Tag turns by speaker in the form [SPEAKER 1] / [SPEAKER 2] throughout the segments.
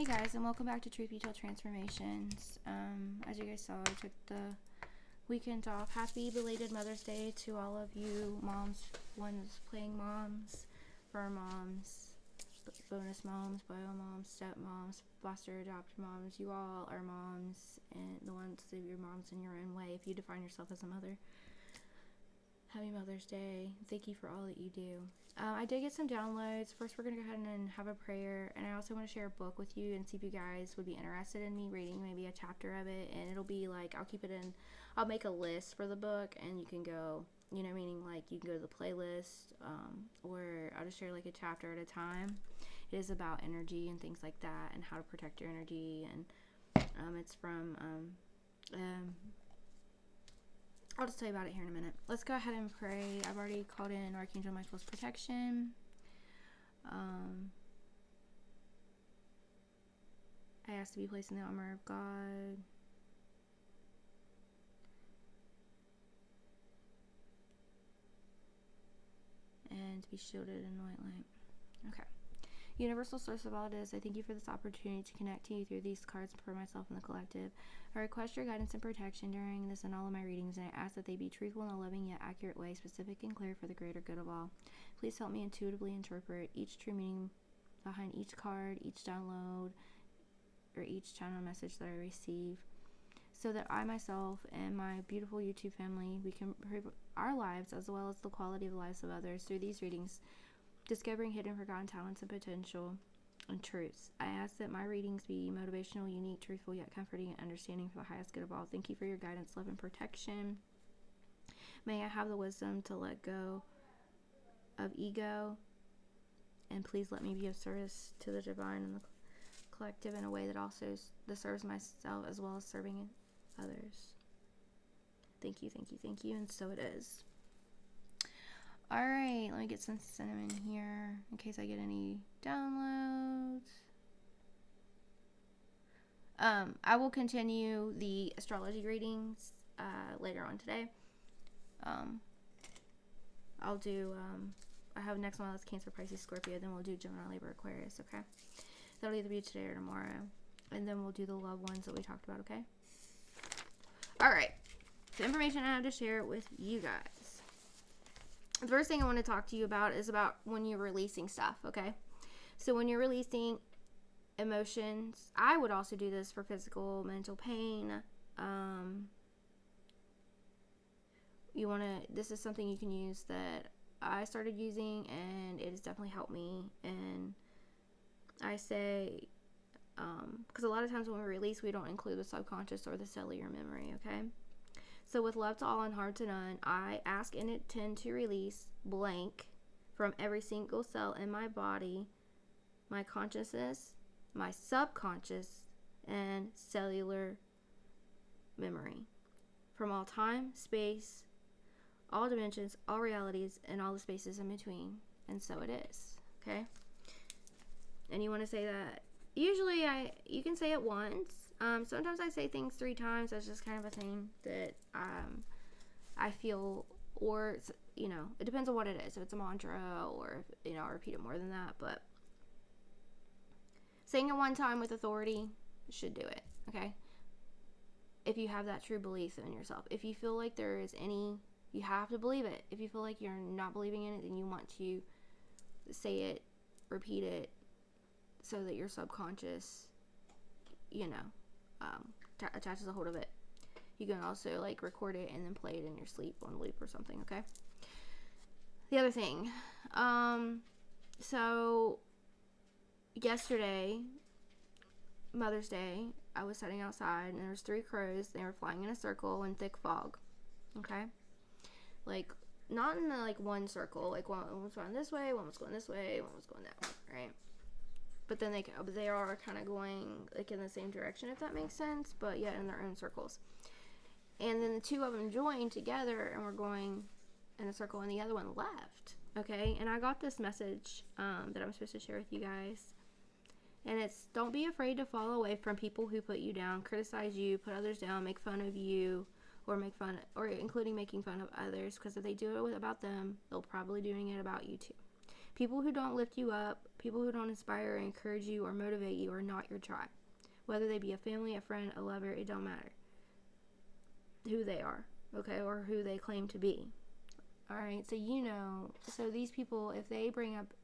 [SPEAKER 1] Hey guys, and welcome back to Truth Be Told Transformations. As you guys saw, I took the weekend off. Happy belated Mother's Day to all of you moms, ones playing moms, fur moms, bonus moms, bio moms, step moms, foster adopted moms. You all are moms, and the ones that you're moms in your own way. If you define yourself as a mother, happy Mother's Day. Thank you for all that you do. I did get some downloads. First, we're going to go ahead and have a prayer. And I also want to share a book with you and see if you guys would be interested in me reading maybe a chapter of it. And it'll be like, I'll make a list for the book and you can go, meaning like you can go to the playlist, or I'll just share like a chapter at a time. It is about energy and things like that and how to protect your energy. And it's from, I'll just tell you about it here in a minute. Let's go ahead and pray. I've already called in Archangel Michael's protection. I ask to be placed in the armor of God. And to be shielded in white light. Okay. Universal source of all it is, I thank you for this opportunity to connect to you through these cards for myself and the collective. I request your guidance and protection during this and all of my readings, and I ask that they be truthful in a loving yet accurate way, specific and clear for the greater good of all. Please help me intuitively interpret each true meaning behind each card, each download, or each channel message that I receive, so that I myself and my beautiful YouTube family, we can improve our lives as well as the quality of the lives of others through these readings, discovering hidden forgotten talents and potential and truths. I ask that my readings be motivational, unique, truthful, yet comforting and understanding for the highest good of all. Thank you for your guidance, love, and protection. May I have the wisdom to let go of ego, and please let me be of service to the divine and the collective in a way that also serves myself as well as serving others. Thank you, thank you, thank you, and so it is. Alright, let me get some cinnamon here in case I get any downloads. I will continue the astrology readings later on today. I'll do, I have next one that's Cancer, Pisces, Scorpio, then we'll do Gemini, Libra, Aquarius, okay? That'll either be today or tomorrow. And then we'll do the love ones that we talked about, okay? Alright, the information I have to share with you guys. The first thing I want to talk to you about is about when you're releasing stuff, okay? So when you're releasing emotions, I would also do this for mental pain. This is something you can use that I started using, and it has definitely helped me. And I say, because a lot of times when we release, we don't include the subconscious or the cellular memory, okay? So with love to all and heart to none, I ask and intend to release blank from every single cell in my body, my consciousness, my subconscious, and cellular memory. From all time, space, all dimensions, all realities, and all the spaces in between. And so it is, okay? And you want to say that, usually you can say it once. Sometimes I say things 3 times. That's just kind of a thing that I feel, or, it depends on what it is. If it's a mantra or, I'll repeat it more than that. But saying it one time with authority should do it, okay? If you have that true belief in yourself. If you feel like there is you have to believe it. If you feel like you're not believing in it, then you want to say it, repeat it, so that your subconscious, attaches a hold of it. You can also record it and then play it in your sleep on loop or something, okay? The other thing, so yesterday, Mother's Day, I was sitting outside and there was 3 crows. They were flying in a circle in thick fog, okay? Not in one circle. One was going this way, one was going this way, one was going that way, right? But then they are kind of going in the same direction, if that makes sense, but yet in their own circles. And then the 2 of them joined together and were going in a circle, and the other one left, okay? And I got this message that I'm supposed to share with you guys. And it's, don't be afraid to fall away from people who put you down, criticize you, put others down, make fun of you, or including making fun of others, because if they do it about them, they'll probably doing it about you too. People who don't lift you up, People who don't inspire or encourage you or motivate you are not your tribe. Whether they be a family, a friend, a lover, it don't matter who they are, okay, or who they claim to be. All right, so these people, if they bring up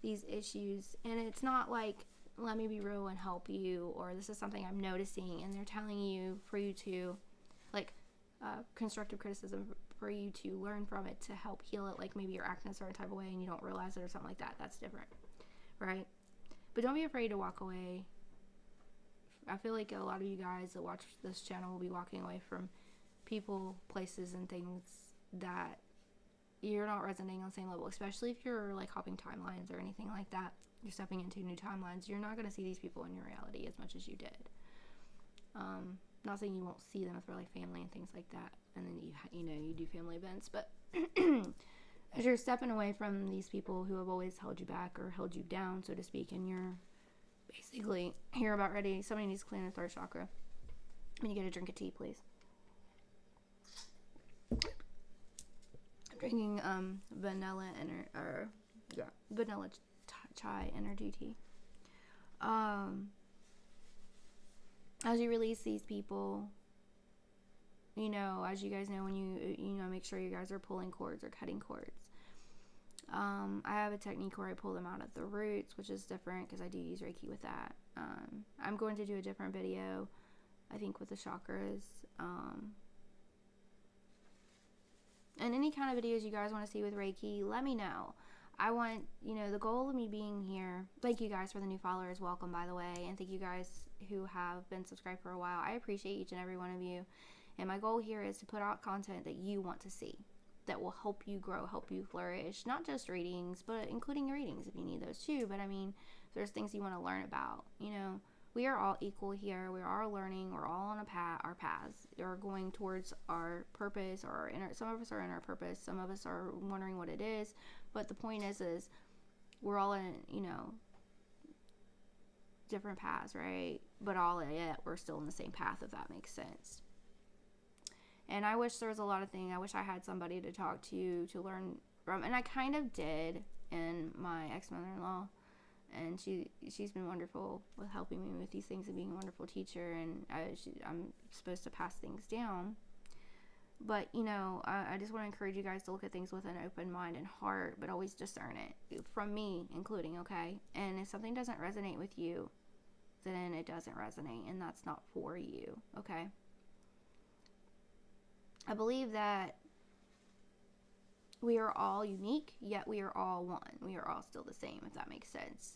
[SPEAKER 1] these issues, and it's not like, let me be real and help you, or this is something I'm noticing, and they're telling you for you to, like, constructive criticism for you to learn from it to help heal it, like maybe you're acting a certain type of way and you don't realize it or something like that. That's different, right? But don't be afraid to walk away. I feel like a lot of you guys that watch this channel will be walking away from people, places, and things that you're not resonating on the same level, especially if you're like hopping timelines or anything like that. You're stepping into new timelines. You're not going to see these people in your reality as much as you did. Not saying you won't see them if they're like family and things like that, and then you do family events, but as you're stepping away from these people who have always held you back or held you down, so to speak, and you're basically, you're about ready, somebody needs to clean their third chakra. When you get a drink of tea, please. I'm drinking vanilla chai energy tea. As you release these people, as you guys know, when you make sure you guys are pulling cords or cutting cords. I have a technique where I pull them out at the roots, which is different because I do use Reiki with that. I'm going to do a different video, I think, with the chakras. And any kind of videos you guys want to see with Reiki, let me know. I want, the goal of me being here, thank you guys for the new followers, welcome, by the way, and thank you guys who have been subscribed for a while. I appreciate each and every one of you, and my goal here is to put out content that you want to see, that will help you grow, help you flourish, not just readings, but including readings if you need those too. But I mean, if there's things you want to learn about, we are all equal here. We're all learning. We're all on our paths. We're going towards our purpose, or our inner. Some of us are in our purpose. Some of us are wondering what it is. But the point is we're all in, different paths, right? But all yet we're still in the same path, if that makes sense. And I wish there was a lot of things. I wish I had somebody to talk to learn from, and I kind of did in my ex-mother-in-law. And she's been wonderful with helping me with these things and being a wonderful teacher. And I'm supposed to pass things down. But, I just want to encourage you guys to look at things with an open mind and heart, but always discern it. From me, including, okay? And if something doesn't resonate with you, then it doesn't resonate. And that's not for you, okay? I believe that we are all unique, yet we are all one. We are all still the same, if that makes sense.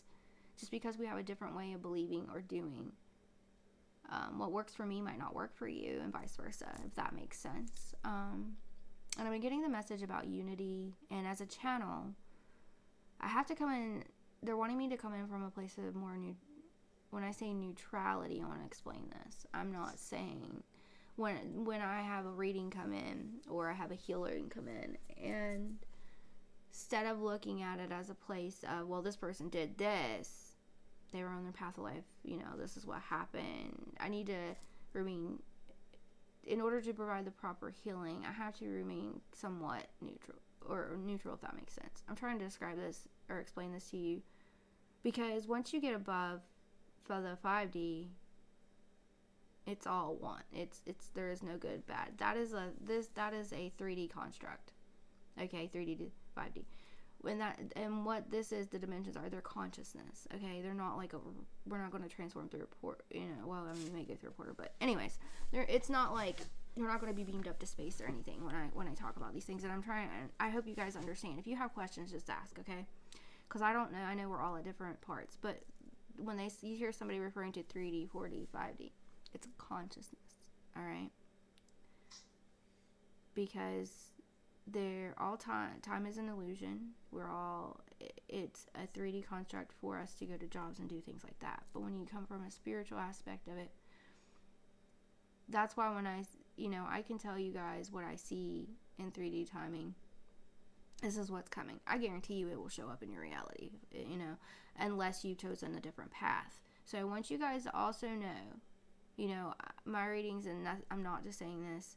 [SPEAKER 1] Just because we have a different way of believing or doing. What works for me might not work for you, and vice versa, if that makes sense. And I've been getting the message about unity, and as a channel, I have to come in, they're wanting me to come in from a place of more when I say neutrality, I want to explain this. I'm not saying when I have a reading come in, or I have a healing come in, and instead of looking at it as a place of, well, this person did this, they were on their path of life, this is what happened. I need to remain, in order to provide the proper healing, I have to remain somewhat neutral, if that makes sense. I'm trying to describe this or explain this to you, because once you get above for the 5D, it's all one. It's there is no good, bad. That is a 3D construct. Okay, 3D to 5D. And what this is, the dimensions are their consciousness. Okay, they're not like we're not going to transform through a portal. Well, I mean, we may go through a portal, but anyways, it's not like you're not going to be beamed up to space or anything when I talk about these things. And I hope you guys understand. If you have questions, just ask, okay? Because I don't know. I know we're all at different parts, but when you hear somebody referring to 3D, 4D, 5D, it's a consciousness. All right, because they're all time is an illusion. It's a 3D construct for us to go to jobs and do things like that. But when you come from a spiritual aspect of it, that's why when I can tell you guys what I see in 3D timing. This is what's coming. I guarantee you it will show up in your reality, unless you've chosen a different path. So I want you guys to also know, my readings, and I'm not just saying this,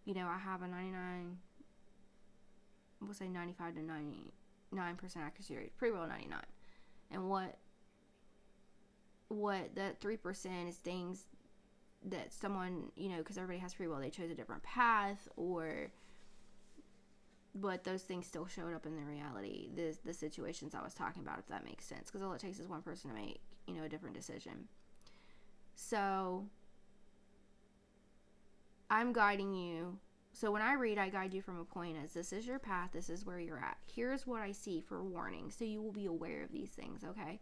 [SPEAKER 1] I have a 99, we'll say 95 to 99% accuracy rate, pretty well 99. and what that 3% is things that someone, because everybody has free will, they chose a different path, but those things still showed up in the reality, the situations I was talking about, if that makes sense, because all it takes is one person to make, a different decision. So I'm guiding you. So when I read, I guide you from a point as, this is your path, this is where you're at. Here's what I see for warning, so you will be aware of these things, okay?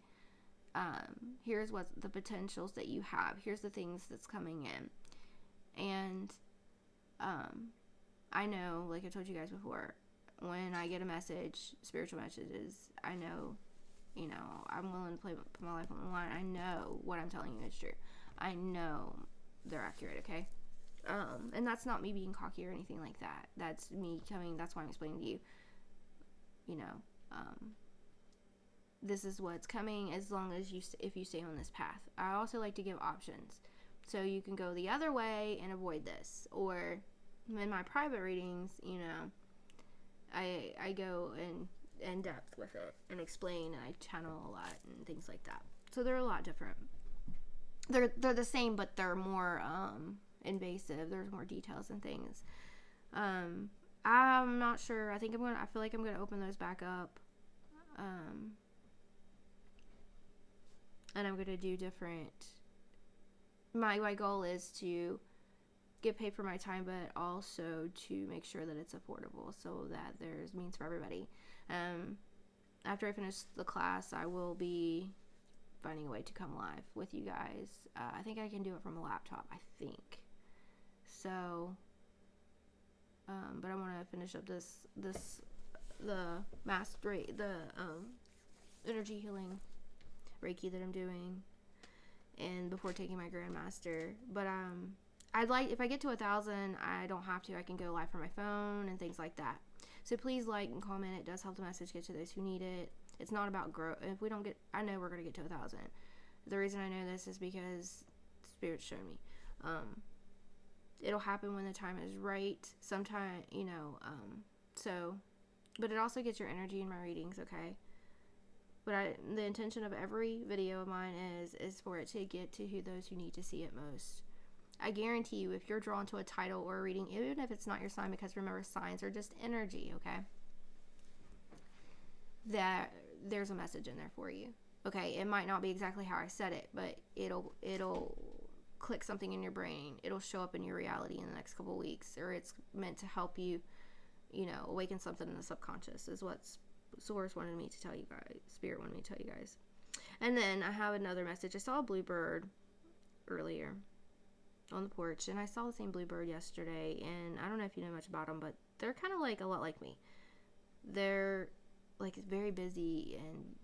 [SPEAKER 1] Here's what the potentials that you have. Here's the things that's coming in. And I know, like I told you guys before, when I get a message, spiritual messages, I know, I'm willing to put my life on the line. I know what I'm telling you is true. I know they're accurate, okay? And that's not me being cocky or anything like that. That's me that's why I'm explaining to you, this is what's coming, as long as if you stay on this path. I also like to give options. So you can go the other way and avoid this. Or in my private readings, I go in depth with it and explain, and I channel a lot and things like that. So they're a lot different. They're the same, but they're more invasive. There's more details and things. I'm not sure. I feel like I'm gonna open those back up. And I'm gonna do different. My goal is to get paid for my time, but also to make sure that it's affordable, so that there's means for everybody. After I finish the class, I will be finding a way to come live with you guys. I think I can do it from a laptop, I think. So, but I want to finish up the energy healing Reiki that I'm doing, and before taking my Grandmaster. But I'd like, if I get to 1,000, I don't have to. I can go live from my phone and things like that. So please like and comment. It does help the message get to those who need it. It's not about growth. If we don't get, I know we're going to get to 1,000. The reason I know this is because Spirit showed me. It'll happen when the time is right. Sometime, so, but it also gets your energy in my readings, okay? But the intention of every video of mine is for it to get to those who need to see it most. I guarantee you, if you're drawn to a title or a reading, even if it's not your sign, because remember, signs are just energy, okay? That there's a message in there for you. Okay, it might not be exactly how I said it, but it'll click something in your brain. It'll show up in your reality in the next couple weeks, or it's meant to help you, awaken something in the subconscious, is what Source wanted me to tell you guys. Spirit wanted me to tell you guys. And then I have another message. I saw a bluebird earlier on the porch, and I saw the same bluebird yesterday, and I don't know if you know much about them, but they're kind of like a lot like me. They're like very busy, and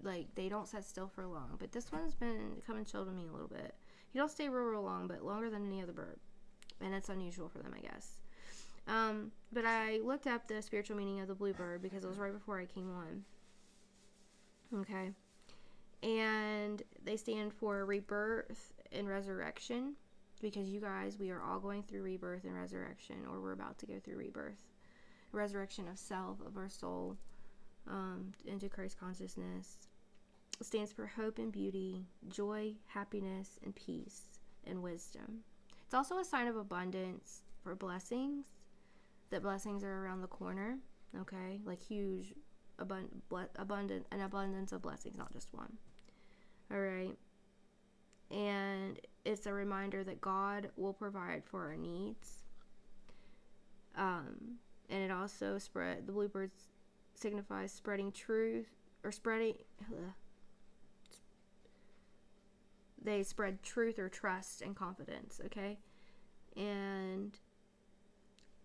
[SPEAKER 1] like they don't sit still for long, but this one's been coming chill to me a little bit. He don't stay real long, but longer than any other bird, and it's unusual for them, I guess. But I looked up the spiritual meaning of the bluebird because it was right before I came on. Okay. And they stand for rebirth and resurrection, because you guys, we are all going through rebirth and resurrection, or we're about to go through rebirth. Resurrection of self, of our soul, into Christ consciousness. It stands for hope and beauty, joy, happiness, and peace, and wisdom. It's also a sign of abundance for blessings, that blessings are around the corner, okay? Like huge, an abundance of blessings, not just one. All right. And it's a reminder that God will provide for our needs. And it also the bluebirds signifies spreading truth, or they spread truth or trust and confidence, okay? And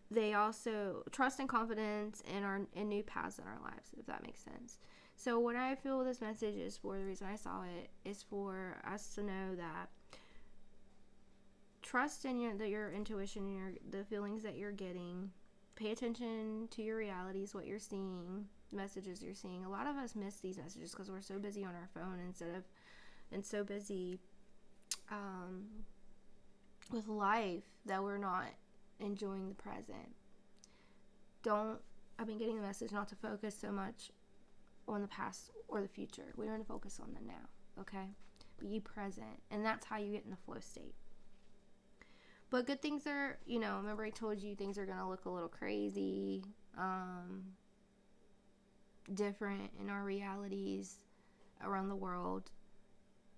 [SPEAKER 1] they also trust and confidence in new paths in our lives, if that makes sense. So what I feel this message is for, the reason I saw it, is for us to know that trust in your intuition and the feelings that you're getting. Pay attention to your realities, what you're seeing, the messages you're seeing. A lot of us miss these messages because we're so busy on our phone and so busy with life that we're not enjoying the present. I've been getting the message not to focus so much on the past or the future. We don't want to focus on the now, okay? Be present, and that's how you get in the flow state. But good things are, remember I told you things are going to look a little crazy, different in our realities around the world.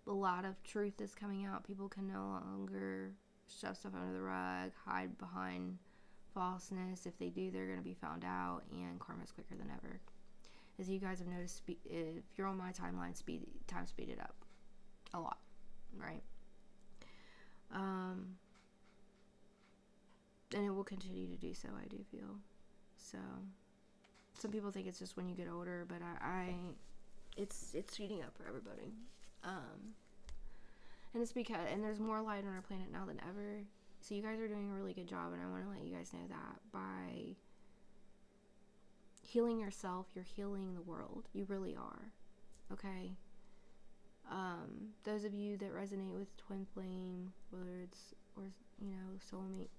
[SPEAKER 1] A lot of truth is coming out. People can no longer shove stuff under the rug, hide behind falseness. If they do, they're going to be found out, and karma's quicker than ever. As you guys have noticed, if you're on my timeline, time speeded up a lot, right? And it will continue to do so, I do feel. So, some people think it's just when you get older, but it's speeding up for everybody. And it's because, and there's more light on our planet now than ever. So you guys are doing a really good job, and I want to let you guys know that by healing yourself, you're healing the world. You really are. Okay? Those of you that resonate with twin flame, whether it's, or, soulmate,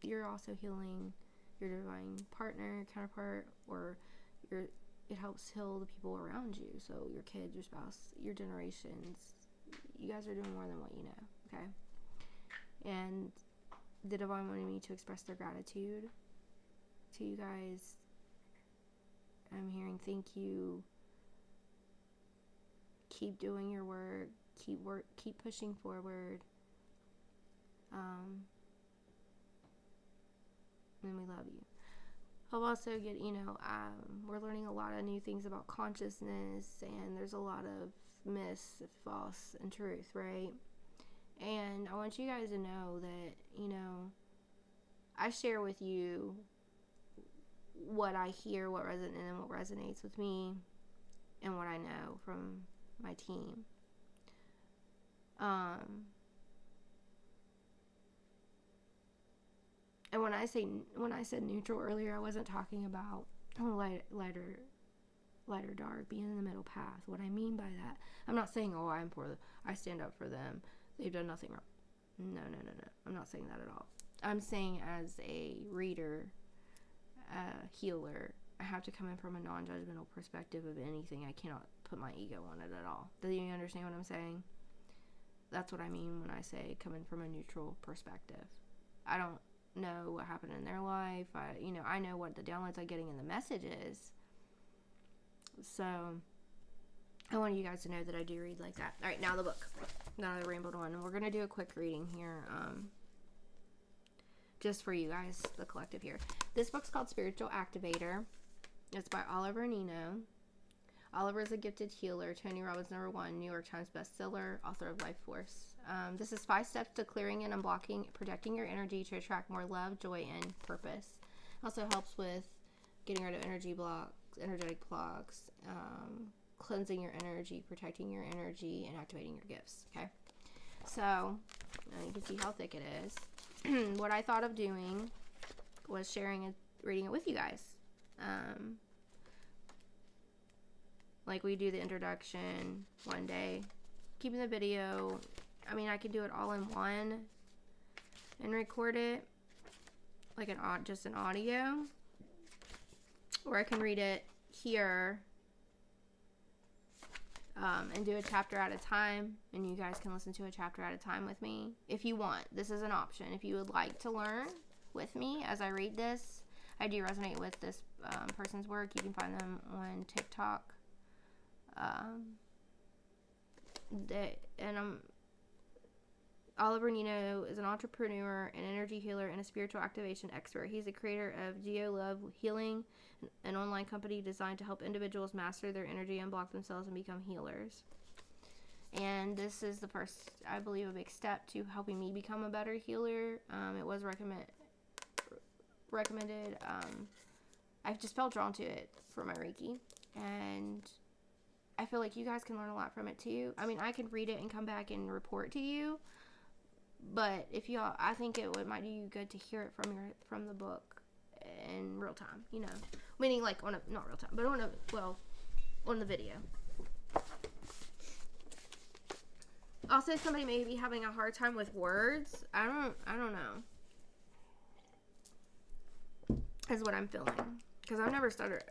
[SPEAKER 1] you're also healing your divine partner, counterpart, or it helps heal the people around you. So your kids, your spouse, your generations. You guys are doing more than what you know, okay? And the divine wanted me to express their gratitude to you guys. I'm hearing thank you. Keep doing your work. Keep pushing forward. And we love you. I'll also get, we're learning a lot of new things about consciousness, and there's a lot of myths, false, and truth, right? And I want you guys to know that, I share with you what I hear, what resonates with me, and what I know from my team. And when I said neutral earlier, I wasn't talking about lighter, dark, being in the middle path. What I mean by that, I'm not saying, I stand up for them. They've done nothing wrong. No. I'm not saying that at all. I'm saying as a reader, healer, I have to come in from a non-judgmental perspective of anything. I cannot put my ego on it at all. Do you understand what I'm saying? That's what I mean when I say coming from a neutral perspective. I don't know what happened in their life. I know what the downloads I'm getting in the messages. So I want you guys to know that I do read like that. All right, now the book. Now I rambled on. We're going to do a quick reading here. Just for you guys, the collective here. This book's called Spiritual Activator. It's by Oliver Nino. Oliver is a gifted healer, Tony Robbins #1, New York Times bestseller, author of Life Force. This is 5 steps to clearing and unblocking, protecting your energy to attract more love, joy, and purpose. Also helps with getting rid of energetic blocks, cleansing your energy, protecting your energy, and activating your gifts. Okay, so you can see how thick it is. What I thought of doing was sharing and reading it with you guys. Like we do the introduction one day, keeping the video. I could do it all in one and record it like just an audio, or I can read it here and do a chapter at a time, and you guys can listen to a chapter at a time with me if you want. This is an option. If you would like to learn with me as I read this, I do resonate with this person's work. You can find them on TikTok. Oliver Nino is an entrepreneur, an energy healer, and a spiritual activation expert. He's the creator of Geo Love Healing, an online company designed to help individuals master their energy, unblock themselves, and become healers. And this is the first, I believe, a big step to helping me become a better healer. It was recommended. I just felt drawn to it for my Reiki, and I feel like you guys can learn a lot from it too. I can read it and come back and report to you, but I think it might do you good to hear it from the book in real time. Meaning like not real time, but on the video. Also, somebody may be having a hard time with words. I don't know. Is what I'm feeling, because I've never stuttered.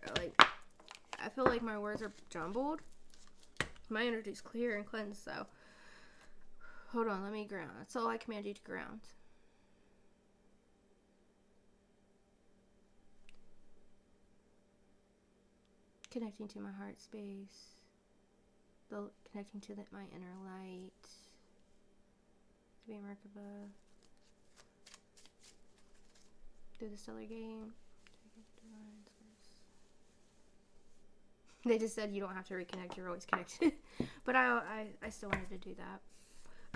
[SPEAKER 1] I feel like my words are jumbled. My energy's clear and cleansed, so hold on, let me ground. So I command you to ground. Connecting to my heart space. Connecting to my inner light. To be Merkaba. Through the stellar game. They just said you don't have to reconnect, you're always connected. But I still wanted to do that.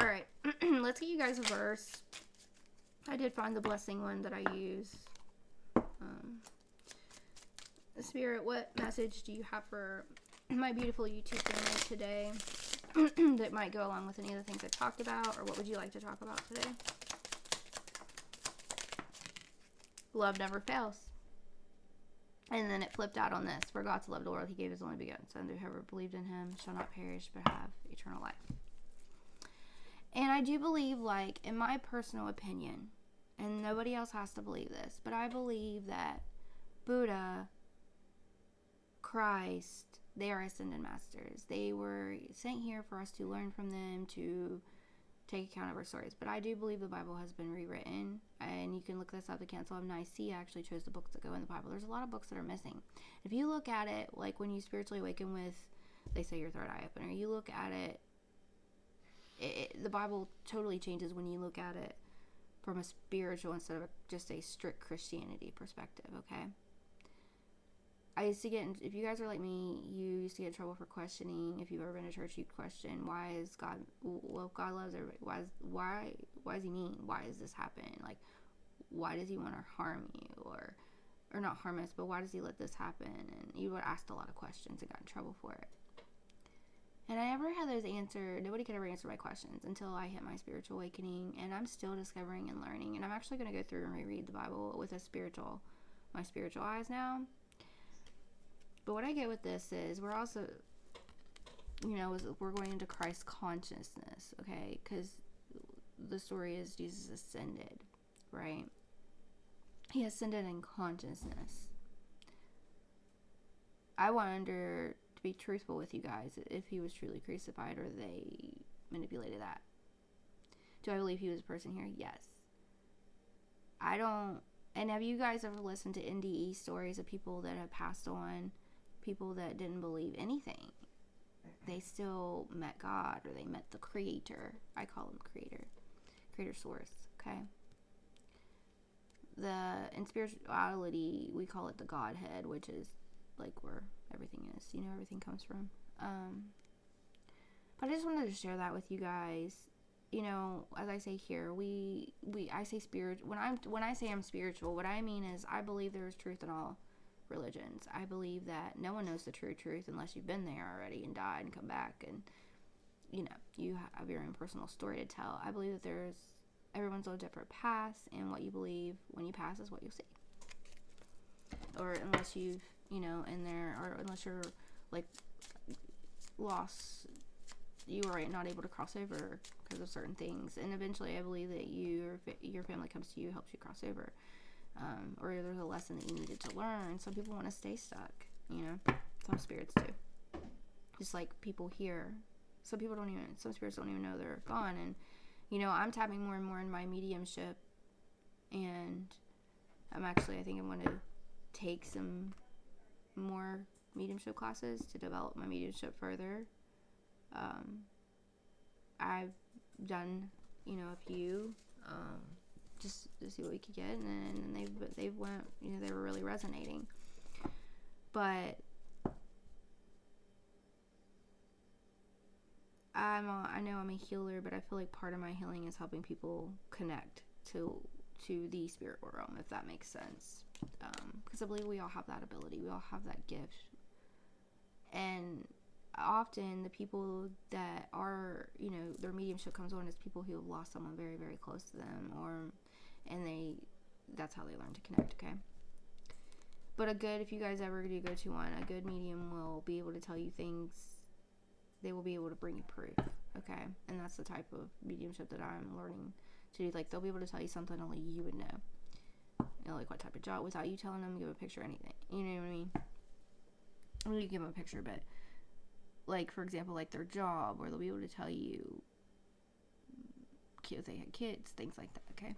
[SPEAKER 1] Alright, let's get you guys a verse. I did find the blessing one that I use. Spirit, what message do you have for my beautiful YouTube family today that might go along with any of the things I talked about? Or what would you like to talk about today? Love never fails. And then it flipped out on this. For God to love the world, he gave his only begotten Son, that whoever believed in him shall not perish but have eternal life. And I do believe, like, in my personal opinion, and nobody else has to believe this, but I believe that Buddha, Christ, they are ascended masters. They were sent here for us to learn from them, to take account of our stories. But I do believe the Bible has been rewritten, and you can look this up. The Council of Nicaea actually chose the books that go in the Bible. There's a lot of books that are missing. If you look at it, like when you spiritually awaken with, they say, your third eye opener, you look at it, the Bible totally changes when you look at it from a spiritual instead of just a strict Christianity perspective, okay? I used to get, if you guys are like me, you used to get in trouble for questioning. If you've ever been to church, you'd question, why is God, well, God loves everybody. Why is he mean? Why does this happen? Like, why does he want to harm you? Or not harm us, but why does he let this happen? And you would ask a lot of questions and got in trouble for it. And I never had those answered. Nobody could ever answer my questions until I hit my spiritual awakening. And I'm still discovering and learning. And I'm actually going to go through and reread the Bible with my spiritual eyes now. But what I get with this is we're also, we're going into Christ consciousness, okay? Because the story is Jesus ascended, right? He ascended in consciousness. I wonder, to be truthful with you guys, if he was truly crucified or they manipulated that. Do I believe he was a person here? Yes. I don't. And have you guys ever listened to NDE stories of people that have passed on? People that didn't believe anything. They still met God, or they met the creator. I call him creator source, okay? In spirituality, we call it the Godhead, which is like where everything is, everything comes from. But I just wanted to share that with you guys. As I say here, I say spiritual. When I say I'm spiritual, what I mean is I believe there is truth in all religions. I believe that no one knows the true truth unless you've been there already and died and come back, and you have your own personal story to tell. I believe that everyone's on a different path, and what you believe when you pass is what you'll see. Or unless you've or unless you're like lost, you are not able to cross over because of certain things, and eventually I believe that your family comes to you, helps you cross over. Or there's a lesson that you needed to learn. Some people want to stay stuck, Some spirits do. Just like people here. Some spirits don't even know they're gone. And, I'm tapping more and more in my mediumship. And I think I'm going to take some more mediumship classes to develop my mediumship further. I've done, a few, just to see what we could get, and then they went, they were really resonating. But I know I'm a healer, but I feel like part of my healing is helping people connect to the spirit realm, if that makes sense. Because I believe we all have that ability, we all have that gift, and often the people that are, their mediumship comes on as people who have lost someone very, very close to them, and that's how they learn to connect, okay? But if you guys ever do go to one, a good medium will be able to tell you things. They will be able to bring you proof, okay? And that's the type of mediumship that I'm learning to do. Like, they'll be able to tell you something only you would know. Like what type of job, without you telling them, give a picture, anything. You know what I mean? I'm going to give them a picture, but like, for example, like their job, or they'll be able to tell you if they had kids, things like that, okay?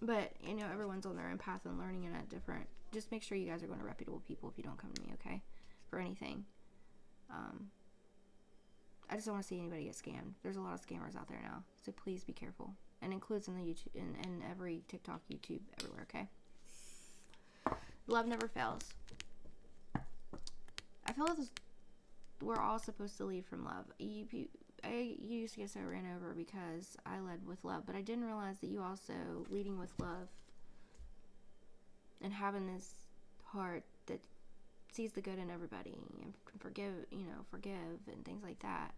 [SPEAKER 1] But, everyone's on their own path and learning and at different. Just make sure you guys are going to reputable people if you don't come to me, okay? For anything. I just don't want to see anybody get scammed. There's a lot of scammers out there now, so please be careful. And includes in the YouTube, in every TikTok, YouTube, everywhere, okay? Love never fails. I feel like we're all supposed to lead from love. I used to get so ran over because I led with love, but I didn't realize that you also leading with love and having this heart that sees the good in everybody and forgive and things like that.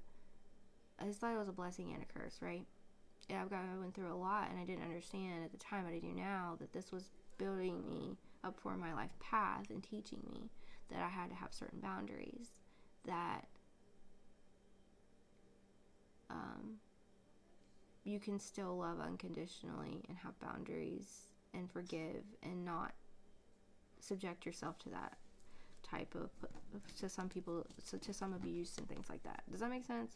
[SPEAKER 1] I just thought it was a blessing and a curse, right? Yeah, I went through a lot, and I didn't understand at the time, but I do now, that this was building me up for my life path and teaching me that I had to have certain boundaries, that you can still love unconditionally and have boundaries and forgive and not subject yourself to that type of, to some people, to some abuse and things like that. Does that make sense?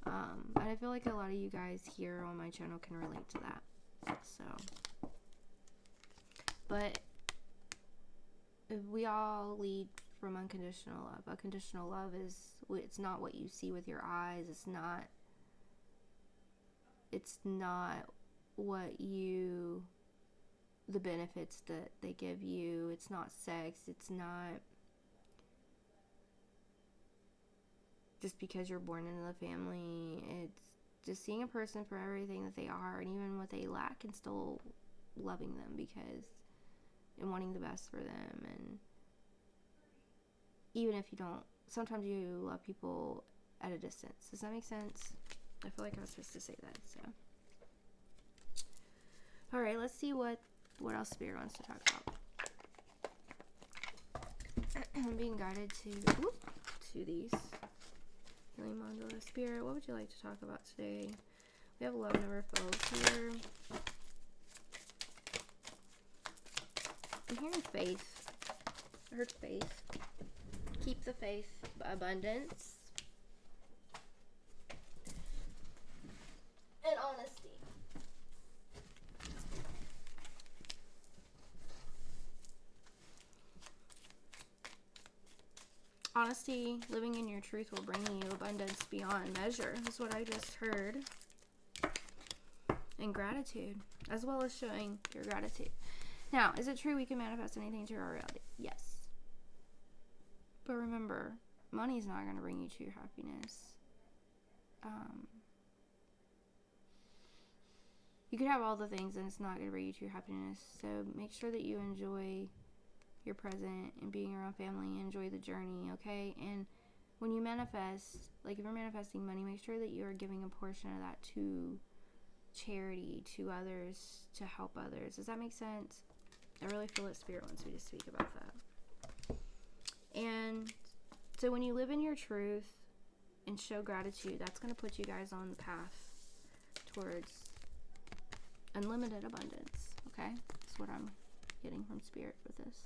[SPEAKER 1] And I feel like a lot of you guys here on my channel can relate to that. So, but we all lead from unconditional love. Unconditional love it's not what you see with your eyes. It's not what the benefits that they give you. It's not sex. It's not just because you're born into the family. It's just seeing a person for everything that they are, and even what they lack, and still loving them and wanting the best for them. And even if you don't, sometimes you love people at a distance. Does that make sense? I feel like I was supposed to say that. So, all right, let's see what else Spirit wants to talk about. I'm being guided to these healing mandala. Spirit, what would you like to talk about today? We have love never fails here. I'm hearing faith. I heard faith. Keep the faith. Abundance. And honesty. Honesty, living in your truth will bring you abundance beyond measure. That's what I just heard. And gratitude, as well as showing your gratitude. Now, is it true we can manifest anything to our reality? Yes. But remember, money is not going to bring you to your happiness. You could have all the things and it's not going to bring you to your happiness. So make sure that you enjoy your present and being around family and enjoy the journey, okay? And when you manifest, like if you're manifesting money, make sure that you are giving a portion of that to charity, to others, to help others. Does that make sense? I really feel that Spirit wants me to speak about that. And so when you live in your truth and show gratitude, that's going to put you guys on the path towards unlimited abundance, okay? That's what I'm getting from Spirit with this.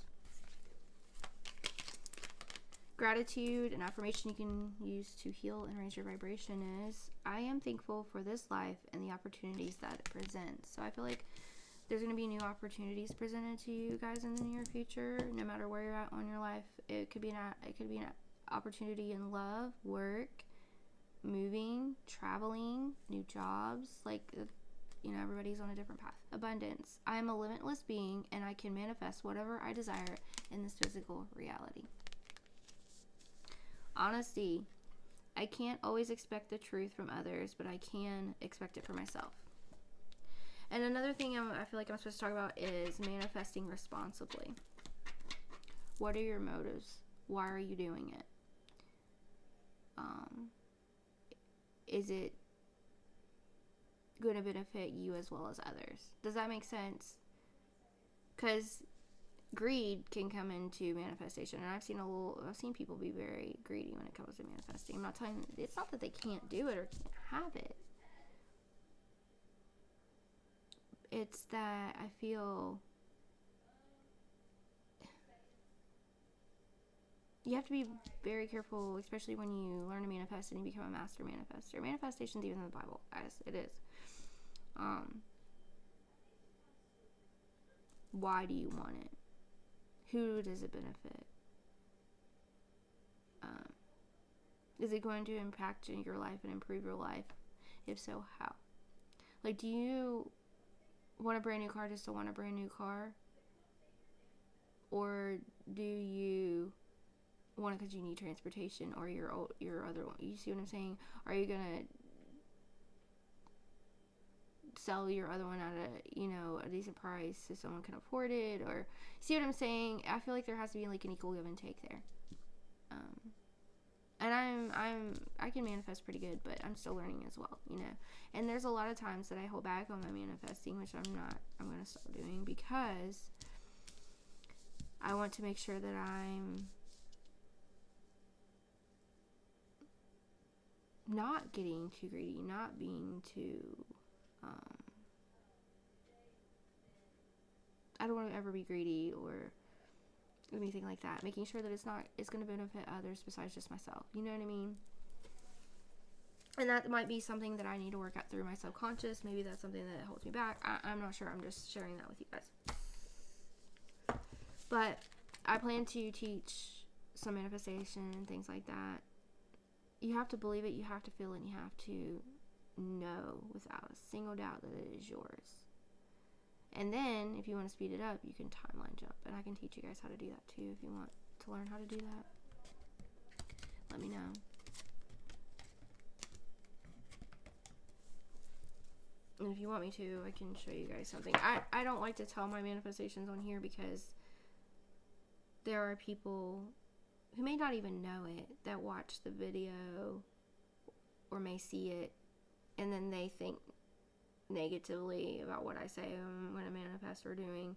[SPEAKER 1] Gratitude, an affirmation you can use to heal and raise your vibration is, I am thankful for this life and the opportunities that it presents. So I feel like there's going to be new opportunities presented to you guys in the near future, no matter where you're at on your life. It could be an opportunity in love, work, moving, traveling, new jobs. Like, everybody's on a different path. Abundance. I am a limitless being, and I can manifest whatever I desire in this physical reality. Honesty. I can't always expect the truth from others, but I can expect it for myself. And another thing I feel like I'm supposed to talk about is manifesting responsibly. What are your motives? Why are you doing it? Is it going to benefit you as well as others? Does that make sense? Because greed can come into manifestation, and I've seen people be very greedy when it comes to manifesting. I'm not telling, it's not that they can't do it or can't have it. It's that I feel you have to be very careful, especially when you learn to manifest and you become a master manifester. Manifestation's even in the Bible, guys. It is. Why do you want it? Who does it benefit? Is it going to impact your life and improve your life? If so, how? Like, do you want a brand new car just to want a brand new car? Or do you want it because you need transportation, or your other one? You see what I'm saying? Are you gonna sell your other one at a decent price so someone can afford it? Or see what I'm saying? I feel like there has to be like an equal give and take there. And I can manifest pretty good, but I'm still learning as well, And there's a lot of times that I hold back on my manifesting, which I'm going to stop doing, because I want to make sure that I'm not getting too greedy, not being too, I don't want to ever be greedy or anything like that. Making sure that it's going to benefit others besides just myself. You know what I mean? And that might be something that I need to work out through my subconscious. Maybe that's something that holds me back. I'm not sure. I'm just sharing that with you guys. But I plan to teach some manifestation and things like that. You have to believe it, you have to feel it, and you have to know without a single doubt that it is yours. And then, if you want to speed it up, you can timeline jump. And I can teach you guys how to do that too if you want to learn how to do that. Let me know. And if you want me to, I can show you guys something. I don't like to tell my manifestations on here because there are people who may not even know it that watch the video or may see it, and then they think negatively about what I say when I manifest or doing.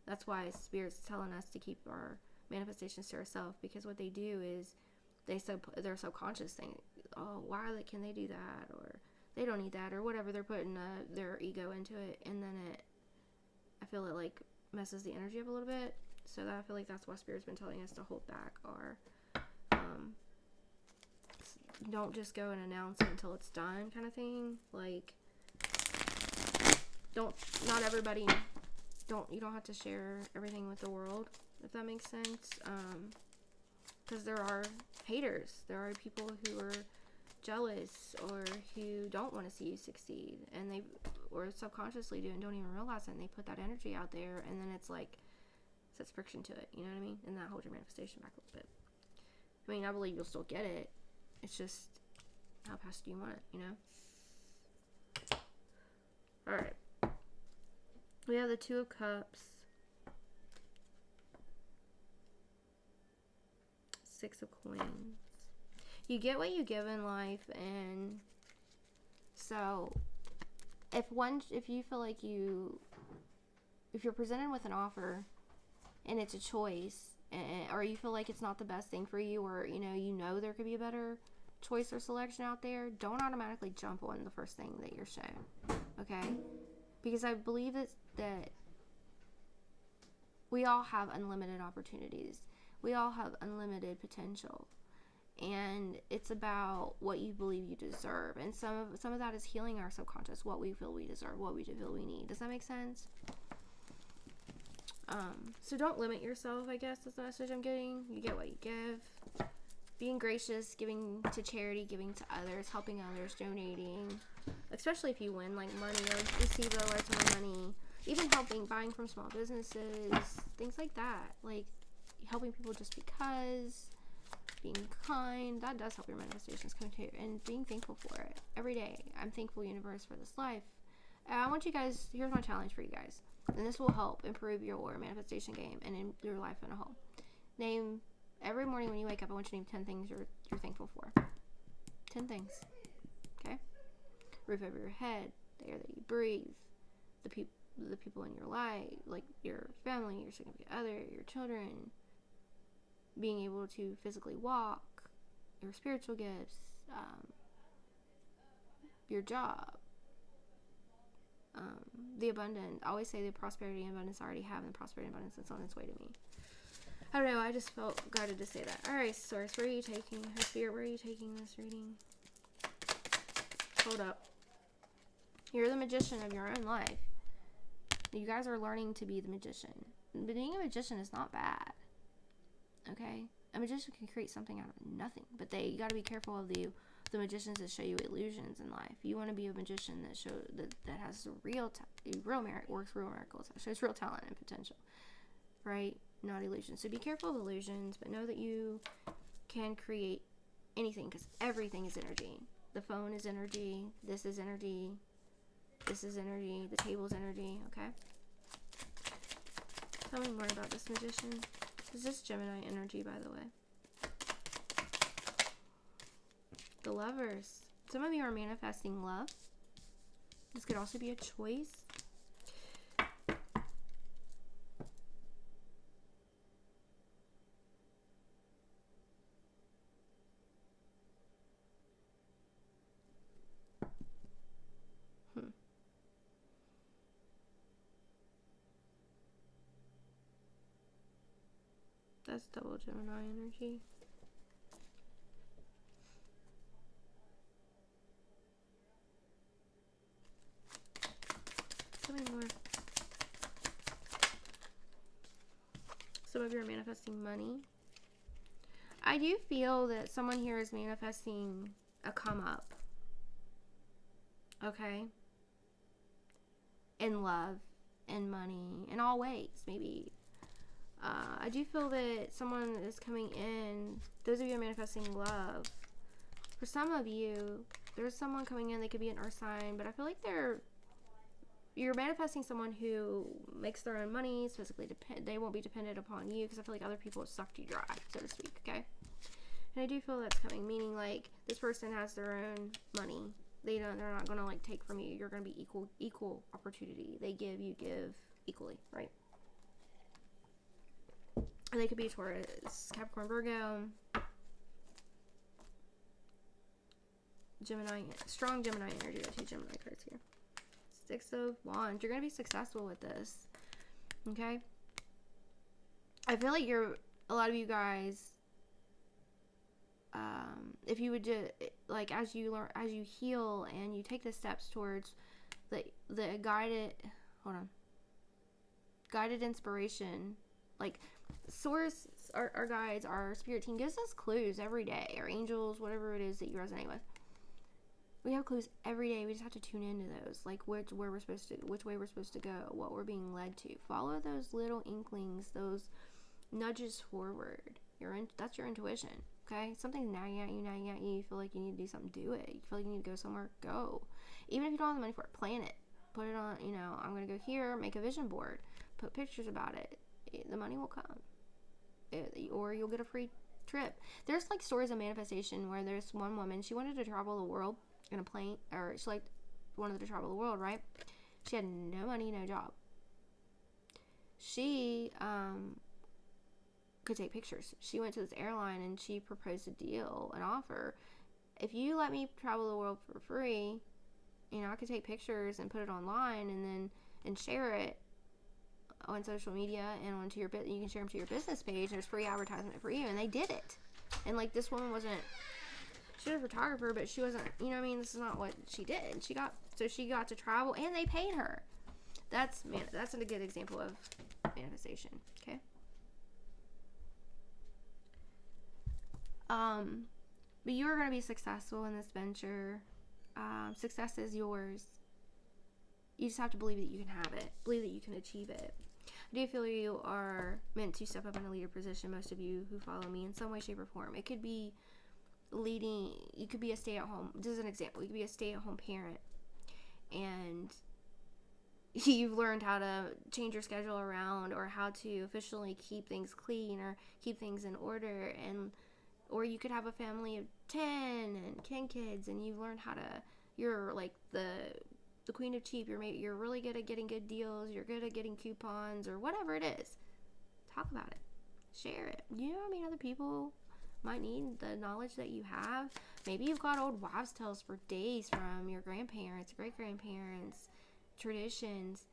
[SPEAKER 1] That's why Spirit's telling us to keep our manifestations to ourselves, because what they do is their subconscious think, oh, can they do that, or they don't need that, or whatever. They're putting their ego into it, and then I feel it like messes the energy up a little bit. So I feel like that's why Spirit's been telling us to hold back our don't just go and announce it until it's done kind of thing. Like, not everybody, you don't have to share everything with the world, if that makes sense. Because there are haters. There are people who are jealous or who don't want to see you succeed, and they or subconsciously do and don't even realize it, and they put that energy out there, and then it's like sets friction to it, you know what I mean? And that holds your manifestation back a little bit. I mean, I believe you'll still get it. It's just how fast do you want it, Alright. We have the Two of Cups, Six of Coins. You get what you give in life, and so if you feel like if you're presented with an offer and it's a choice, or you feel like it's not the best thing for you, or there could be a better choice or selection out there, don't automatically jump on the first thing that you're shown, okay? Because I believe that we all have unlimited opportunities. We all have unlimited potential. And it's about what you believe you deserve. And some of that is healing our subconscious, what we feel we deserve, what we feel we need. Does that make sense? So don't limit yourself, I guess that's the message I'm getting. You get what you give. Being gracious, giving to charity, giving to others, helping others, donating. Especially if you win, like money, or receive a large amount of money. Even buying from small businesses, things like that. Like helping people just because, being kind, that does help your manifestations come true. And being thankful for it every day. I'm thankful, universe, for this life. I want you guys, here's my challenge for you guys. And this will help improve your manifestation game and in your life in a whole. Name, every morning when you wake up, I want you to name 10 things you're thankful for. 10 things. Okay? Roof over your head, the air that you breathe, the people in your life, like your family, your significant other, your children, being able to physically walk, your spiritual gifts, your job, the abundance. I always say the prosperity and abundance I already have, and the prosperity and abundance that's on its way to me. I don't know, I just felt guided to say that. Alright, Source, where are you taking, her Spirit, where are you taking this reading? Hold up. You're the magician of your own life. You guys are learning to be the magician. Being a magician is not bad. Okay? A magician can create something out of nothing. But you got to be careful of the magicians that show you illusions in life. You want to be a magician that has real merit, works real miracles, that shows real talent and potential. Right? Not illusions. So be careful of illusions, but know that you can create anything, because everything is energy. The phone is energy. This is energy. This is energy. The table is energy. Okay? Tell me more about this magician. Is this Gemini energy, by the way? The Lovers. Some of you are manifesting love. This could also be a choice. That's double Gemini energy. Tell me more. Some of you are manifesting money. I do feel that someone here is manifesting a come up. Okay? In love, in money, in all ways, maybe. I do feel that someone is coming in. Those of you who are manifesting love. For some of you, there's someone coming in. They could be an earth sign, but I feel like you're manifesting someone who makes their own money, is physically they won't be dependent upon you, because I feel like other people have sucked you dry, so to speak. Okay, and I do feel that's coming, meaning like this person has their own money. They're not gonna like take from you. You're gonna be equal opportunity. They give, you give equally, right? And they could be Taurus, Capricorn, Virgo, Gemini, strong Gemini energy. I see Gemini cards here. Six of Wands. You're going to be successful with this. Okay? I feel like a lot of you guys, if you would just, like, as you learn, as you heal and you take the steps towards the guided inspiration, like, Source, our guides, our spirit team gives us clues every day, our angels, whatever it is that you resonate with. We have clues every day. We just have to tune into those, like which way we're supposed to go, what we're being led to. Follow those little inklings, those nudges forward. That's your intuition. Okay, something's nagging at you. You feel like you need to do something, do it. You feel like you need to go somewhere, go. Even if you don't have the money for it, plan it. Put it on. I'm gonna go here. Make a vision board. Put pictures about it. The money will come, or you'll get a free trip. There's like stories of manifestation where there's one woman, she wanted to travel the world in a plane, or she like wanted to travel the world, right? She had no money, no job. She could take pictures. She went to this airline and she proposed a deal, an offer. If you let me travel the world for free, I could take pictures and put it online and share it on social media and onto you can share them to your business page. There's free advertisement for you, and they did it. And like, this woman she was a photographer, but she wasn't, this is not what she did. She got to travel, and they paid her. That's a good example of manifestation. Okay. But you're going to be successful in this venture. Success is yours. You just have to believe that you can have it. Believe that you can achieve it. I do feel you are meant to step up in a leader position, most of you who follow me, in some way, shape, or form. It could be leading, you could be a stay-at-home, this is an example, you could be a stay-at-home parent, and you've learned how to change your schedule around, or how to efficiently keep things clean, or keep things in order, or you could have a family of 10 and 10 kids, and you've learned how to, you're like the queen of cheap, you're really good at getting good deals, you're good at getting coupons, or whatever it is. Talk about it, share it. Other people might need the knowledge that you have. Maybe you've got old wives' tales for days from your grandparents, great-grandparents, traditions,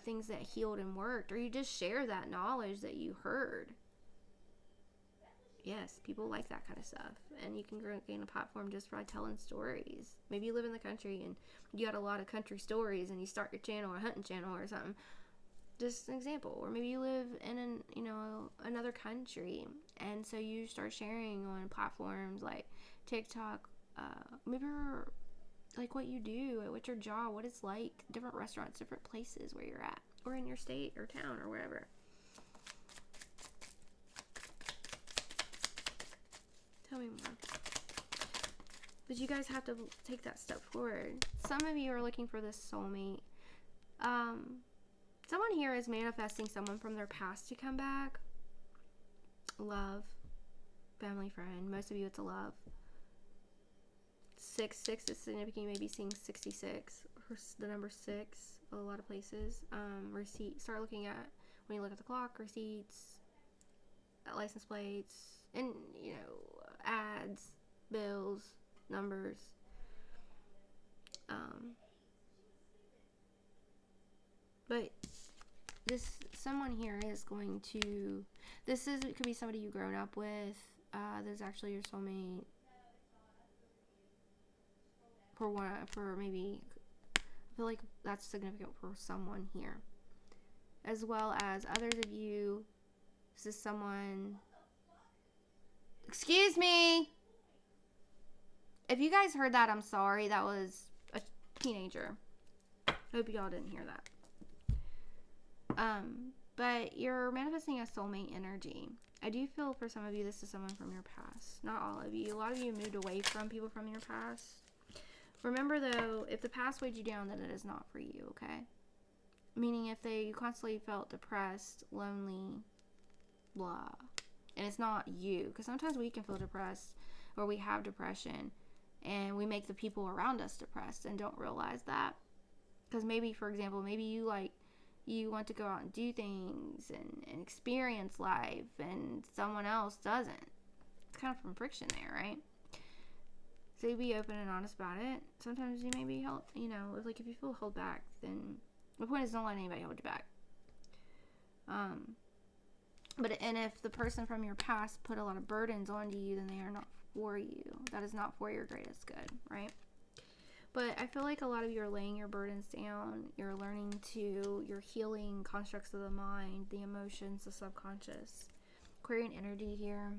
[SPEAKER 1] things that healed and worked, or you just share that knowledge that you heard. Yes, people like that kind of stuff. And you can gain a platform just by telling stories. Maybe you live in the country and you got a lot of country stories and you start your channel or hunting channel or something. Just an example. Or maybe you live in another country, and so you start sharing on platforms like TikTok, maybe like what you do, what's your job, what it's like, different restaurants, different places where you're at, or in your state or town or wherever. Tell me more. But you guys have to take that step forward. Some of you are looking for this soulmate. Someone here is manifesting someone from their past to come back. Love. Family, friend. Most of you, it's a love. 6 is significant. You may be seeing 66. Or the number 6. A lot of places. Receipt. Start looking at, when you look at the clock, receipts, license plates, and, ads, bills, numbers. But someone here is going to, it could be somebody you've grown up with. This is actually your soulmate. For maybe, I feel like that's significant for someone here. As well as others of you, this is someone, excuse me. If you guys heard that, I'm sorry. That was a teenager. I hope y'all didn't hear that. But you're manifesting a soulmate energy. I do feel for some of you, this is someone from your past. Not all of you. A lot of you moved away from people from your past. Remember, though, if the past weighed you down, then it is not for you, okay? Meaning if you constantly felt depressed, lonely, blah. And it's not you. Because sometimes we can feel depressed, or we have depression, and we make the people around us depressed and don't realize that. Because maybe, for example, maybe you want to go out and do things and experience life, and someone else doesn't. It's kind of from friction there, right? So you be open and honest about it. Sometimes you may be held, if you feel held back, then the point is don't let anybody hold you back. And if the person from your past put a lot of burdens onto you, then they are not for you. That is not for your greatest good, right? But I feel like a lot of you are laying your burdens down. You're you're healing constructs of the mind, the emotions, the subconscious. Aquarian energy here.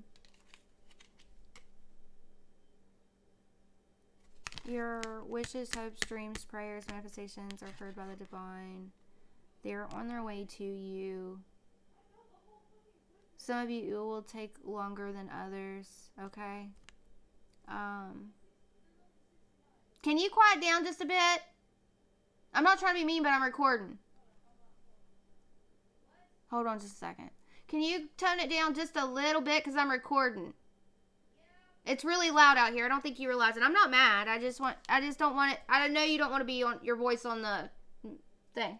[SPEAKER 1] Your wishes, hopes, dreams, prayers, manifestations are heard by the divine. They are on their way to you. Some of you, it will take longer than others, okay? Can you quiet down just a bit? I'm not trying to be mean, but I'm recording. Hold on just a second. Can you tone it down just a little bit, because I'm recording? It's really loud out here. I don't think you realize it. I'm not mad. I just don't want it. I know you don't want to be on your voice on the thing.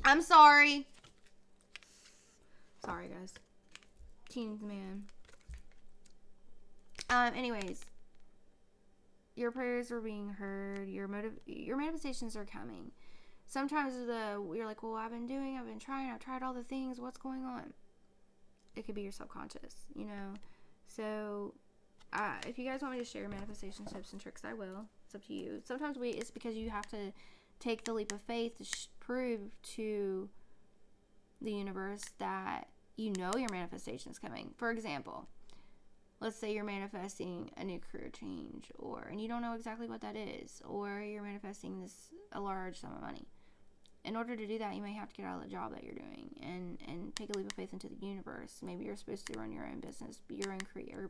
[SPEAKER 1] I'm sorry. Sorry, guys. Teens, man. Anyways. Your prayers are being heard. Your manifestations are coming. Sometimes you're like, well, I've been trying. I've tried all the things. What's going on? It could be your subconscious, So, if you guys want me to share manifestation tips and tricks, I will. It's up to you. Sometimes it's because you have to take the leap of faith to prove to the universe that your manifestation is coming. For example, let's say you're manifesting a new career change, and you don't know exactly what that is, or you're manifesting a large sum of money. In order to do that, you may have to get out of the job that you're doing and take a leap of faith into the universe. Maybe you're supposed to run your own business, be your own creator,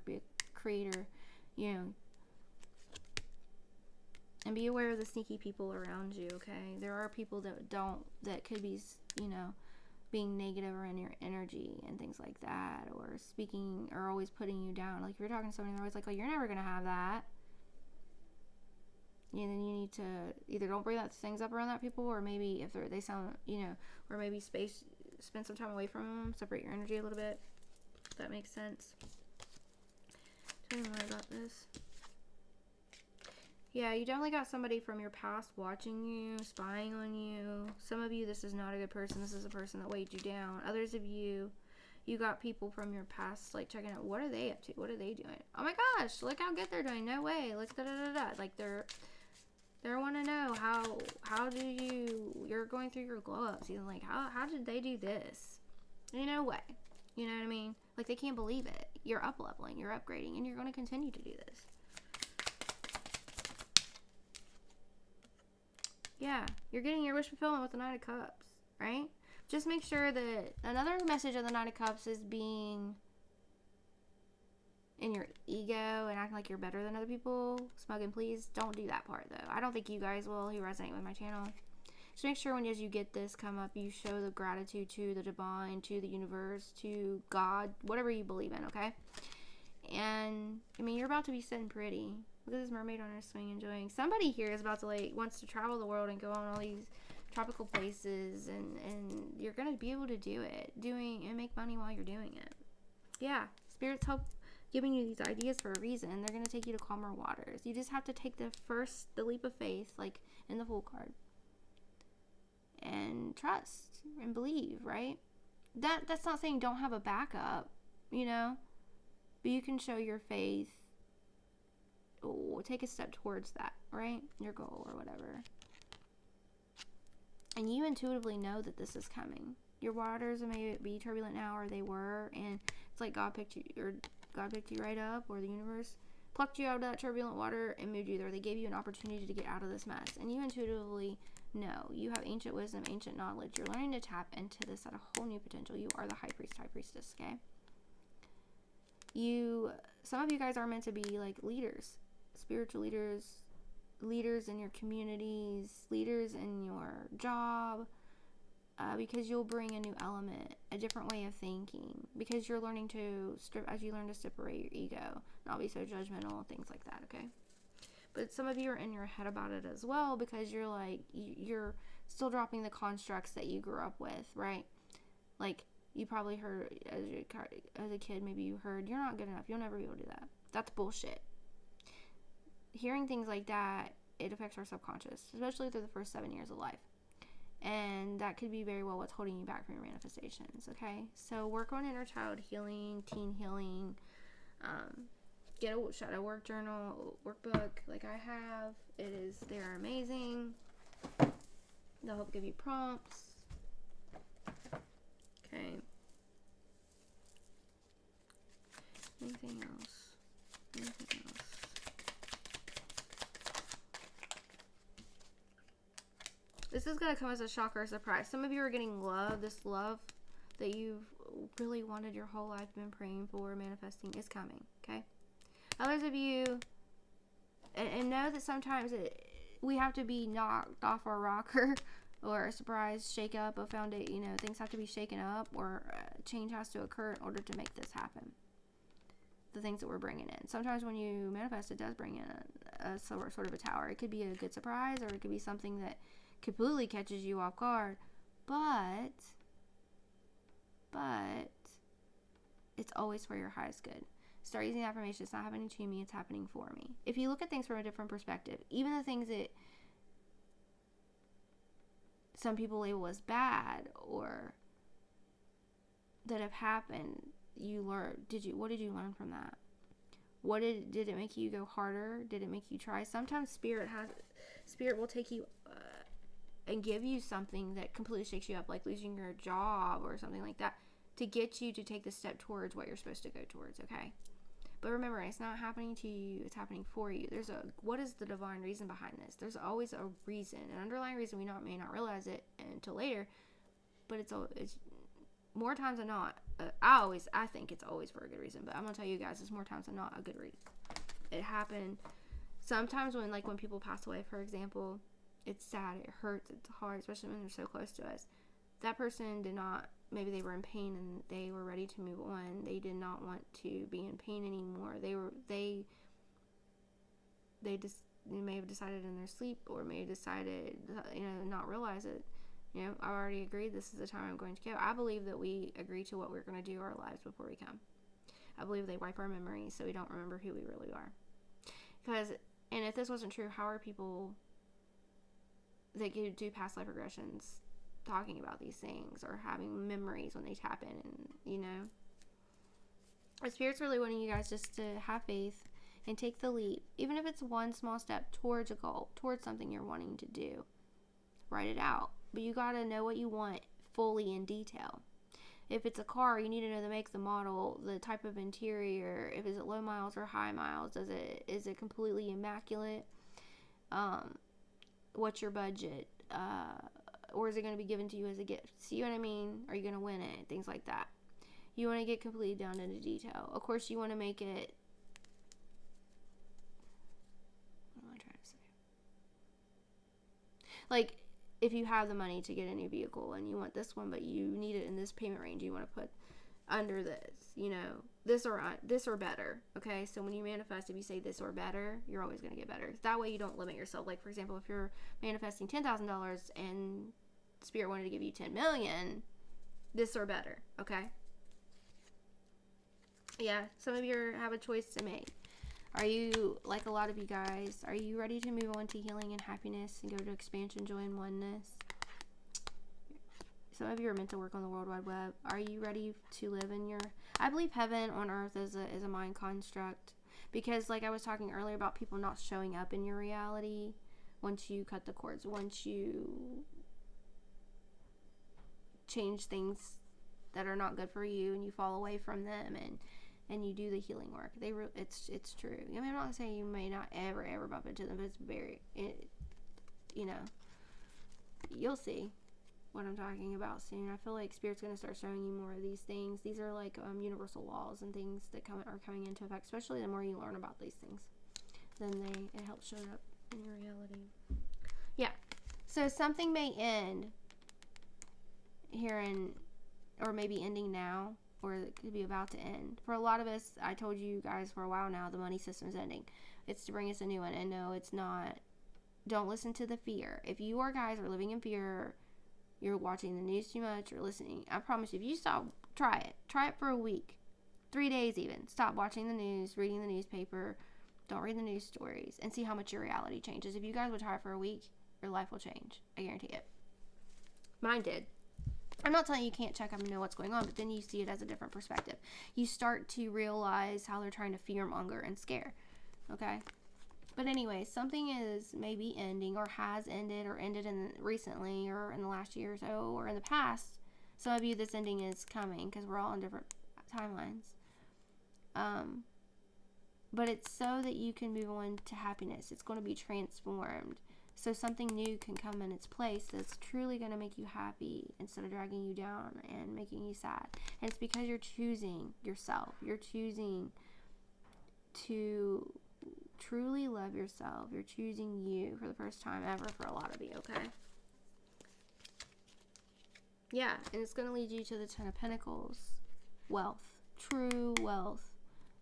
[SPEAKER 1] and be aware of the sneaky people around you, okay? There are people that could be, being negative around your energy and things like that, or speaking, or always putting you down. Like if you're talking to somebody, they're always like, oh, you're never going to have that. And then you need to either don't bring things up around that people, or maybe if they sound, or maybe spend some time away from them, separate your energy a little bit. If that makes sense. Tell me more about this. Yeah, you definitely got somebody from your past watching you, spying on you. Some of you, this is not a good person. This is a person that weighed you down. Others of you, You got people from your past, like, checking out, what are they up to? What are they doing? Oh my gosh, look how good they're doing. No way. Like, da-da-da-da. Like, they're want to know how do you're going through your glow-ups. You're like, how did they do this? No way. You know what I mean? Like, they can't believe it. You're up-leveling, you're upgrading, and you're going to continue to do this. Yeah, you're getting your wish fulfillment with the Knight of Cups, right? Just make sure that another message of the Knight of Cups is being in your ego and acting like you're better than other people. Smug and please don't do that part, though. I don't think you guys will who resonate with my channel. Just make sure when as you get this come up, you show the gratitude to the divine, to the universe, to God, whatever you believe in, okay? And, I mean, you're about to be sitting pretty. Look at this mermaid on her swing enjoying. Somebody here is about to, like, wants to travel the world and go on all these tropical places, and you're going to be able to do it. And make money while you're doing it. Yeah, spirits help giving you these ideas for a reason. They're going to take you to calmer waters. You just have to take the leap of faith, like in the Fool card. And trust and believe, right? That's not saying don't have a backup, you know? But you can show your faith. Take a step towards that, right? Your goal or whatever. And you intuitively know that this is coming. Your waters may be turbulent now, or they were, and it's like God picked you right up, or the universe plucked you out of that turbulent water and moved you there. They gave you an opportunity to get out of this mess, and you intuitively know. You have ancient wisdom, ancient knowledge. You're learning to tap into this at a whole new potential. You are the high priest, high priestess, okay? Some of you guys are meant to be like leaders, spiritual leaders in your communities, leaders in your job, because you'll bring a new element, a different way of thinking, because you're learning to as you learn to separate your ego, not be so judgmental, things like that, okay? But some of you are in your head about it as well, because you're like, you're still dropping the constructs that you grew up with, right? Like, you probably heard as a kid, maybe you heard, you're not good enough, you'll never be able to do that. That's bullshit. Hearing things like that, it affects our subconscious, especially through the first 7 years of life. And that could be very well what's holding you back from your manifestations, okay? So work on inner child healing, teen healing, get a shadow work journal, workbook like I have. They're amazing. They'll help give you prompts. Okay. Anything else? This is going to come as a shock or a surprise. Some of you are getting love. This love that you've really wanted your whole life, been praying for, manifesting, is coming, okay? Others of you, and know that sometimes we have to be knocked off our rocker, or a surprise shake up of foundation. Things have to be shaken up, or change has to occur in order to make this happen. The things that we're bringing in. Sometimes when you manifest, it does bring in a sort of a tower. It could be a good surprise, or it could be something that completely catches you off guard. But it's always for your highest good. Start using affirmation. It's not happening to me, it's happening for me. If you look at things from a different perspective, even the things that some people label as bad or that have happened, you learn. What did you learn from that? Did it make you go harder? Did it make you try? Sometimes spirit will take you and give you something that completely shakes you up, like losing your job or something like that, to get you to take the step towards what you're supposed to go towards, okay? But remember, it's not happening to you, it's happening for you. What is the divine reason behind this? There's always a reason, an underlying reason. We may not realize it until later, but it's more times than not. I think it's always for a good reason, but I'm gonna tell you guys, it's more times than not a good reason. It happened sometimes when people pass away, for example. It's sad, it hurts, it's hard, especially when they're so close to us. That person did not, maybe they were in pain and they were ready to move on. They did not want to be in pain anymore. They may have decided in their sleep, or may have decided, not realize it. I already agreed this is the time I'm going to go. I believe that we agree to what we're going to do our lives before we come. I believe they wipe our memories so we don't remember who we really are. And if this wasn't true, how are people that do past life regressions talking about these things or having memories when they tap in, and the Spirit's really wanting you guys just to have faith and take the leap, even if it's one small step towards a goal, towards something you're wanting to do. Write it out, but you got to know what you want fully in detail. If it's a car, you need to know the make, the model, the type of interior. If it's low miles or high miles, is it completely immaculate? What's your budget? Or is it going to be given to you as a gift? See what I mean? Are you going to win it? Things like that. You want to get completely down into detail. Of course, you want to make it. What am I trying to say? Like, if you have the money to get a new vehicle and you want this one, but you need it in this payment range, you want to put under this or better. Okay, so when you manifest, if you say this or better, you're always going to get better. That way you don't limit yourself. Like, for example, if you're manifesting $10,000 and Spirit wanted to give you $10 million, this or better. Okay. Yeah, some of you have a choice to make. Are you, like a lot of you guys, are you ready to move on to healing and happiness and go to expansion, joy, and oneness? Some of you are meant to work on the World Wide Web. Are you ready to live in your... I believe heaven on earth is a mind construct. Because, like I was talking earlier about people not showing up in your reality once you cut the cords, once you change things that are not good for you and you fall away from them and you do the healing work. It's true. I mean, I'm not saying you may not ever bump into them, but it's you'll see what I'm talking about soon. I feel like Spirit's going to start showing you more of these things. These are like universal laws and things that are coming into effect, especially the more you learn about these things. Then it helps show up in your reality. Yeah. So something may end here or maybe ending now, or it could be about to end. For a lot of us, I told you guys for a while now, the money system's ending. It's to bring us a new one. And no, it's not. Don't listen to the fear. If you guys are living in fear, you're watching the news too much, or listening, I promise you, if you stop, try it for a week, 3 days even. Stop watching the news, reading the newspaper, don't read the news stories, and see how much your reality changes. If you guys would try it for a week, your life will change. I guarantee it. Mine did. I'm not telling you can't check up and know what's going on, but then you see it as a different perspective. You start to realize how they're trying to fearmonger and scare. Okay? But anyway, something is maybe ending or has ended or ended recently or in the last year or so or in the past. Some of you, this ending is coming because we're all on different timelines. But it's so that you can move on to happiness. It's going to be transformed. So something new can come in its place that's truly going to make you happy instead of dragging you down and making you sad. And it's because you're choosing yourself. You're choosing to truly love yourself. You're choosing you for the first time ever for a lot of you, okay? Yeah, and it's going to lead you to the Ten of Pentacles. Wealth. True wealth.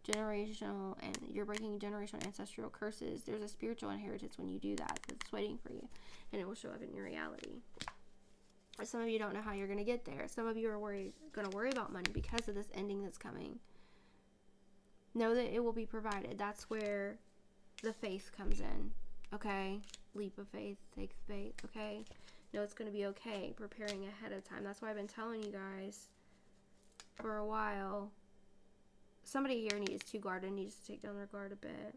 [SPEAKER 1] Generational, and you're breaking generational ancestral curses. There's a spiritual inheritance when you do that that's waiting for you, and it will show up in your reality. Some of you don't know how you're going to get there. Some of you are going to worry about money because of this ending that's coming. Know that it will be provided. That's where the faith comes in, okay? Leap of faith, take faith, okay? Know it's going to be okay. Preparing ahead of time. That's why I've been telling you guys for a while. Somebody here needs to take down their guard a bit.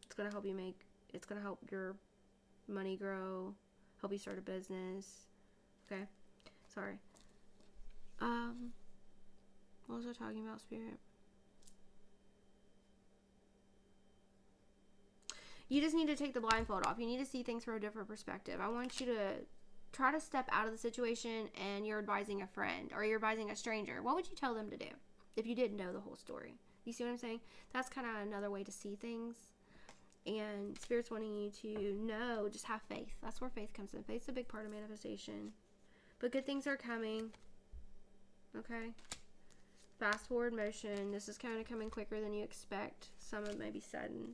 [SPEAKER 1] It's going to help it's going to help your money grow, help you start a business. Okay? Sorry. What was I talking about, Spirit? You just need to take the blindfold off. You need to see things from a different perspective. I want you to try to step out of the situation and you're advising a friend or you're advising a stranger. What would you tell them to do if you didn't know the whole story? You see what I'm saying? That's kind of another way to see things. And Spirit's wanting you to know, just have faith. That's where faith comes in. Faith's a big part of manifestation. But good things are coming. Okay? Fast forward motion. This is kind of coming quicker than you expect. Some of it may be sudden.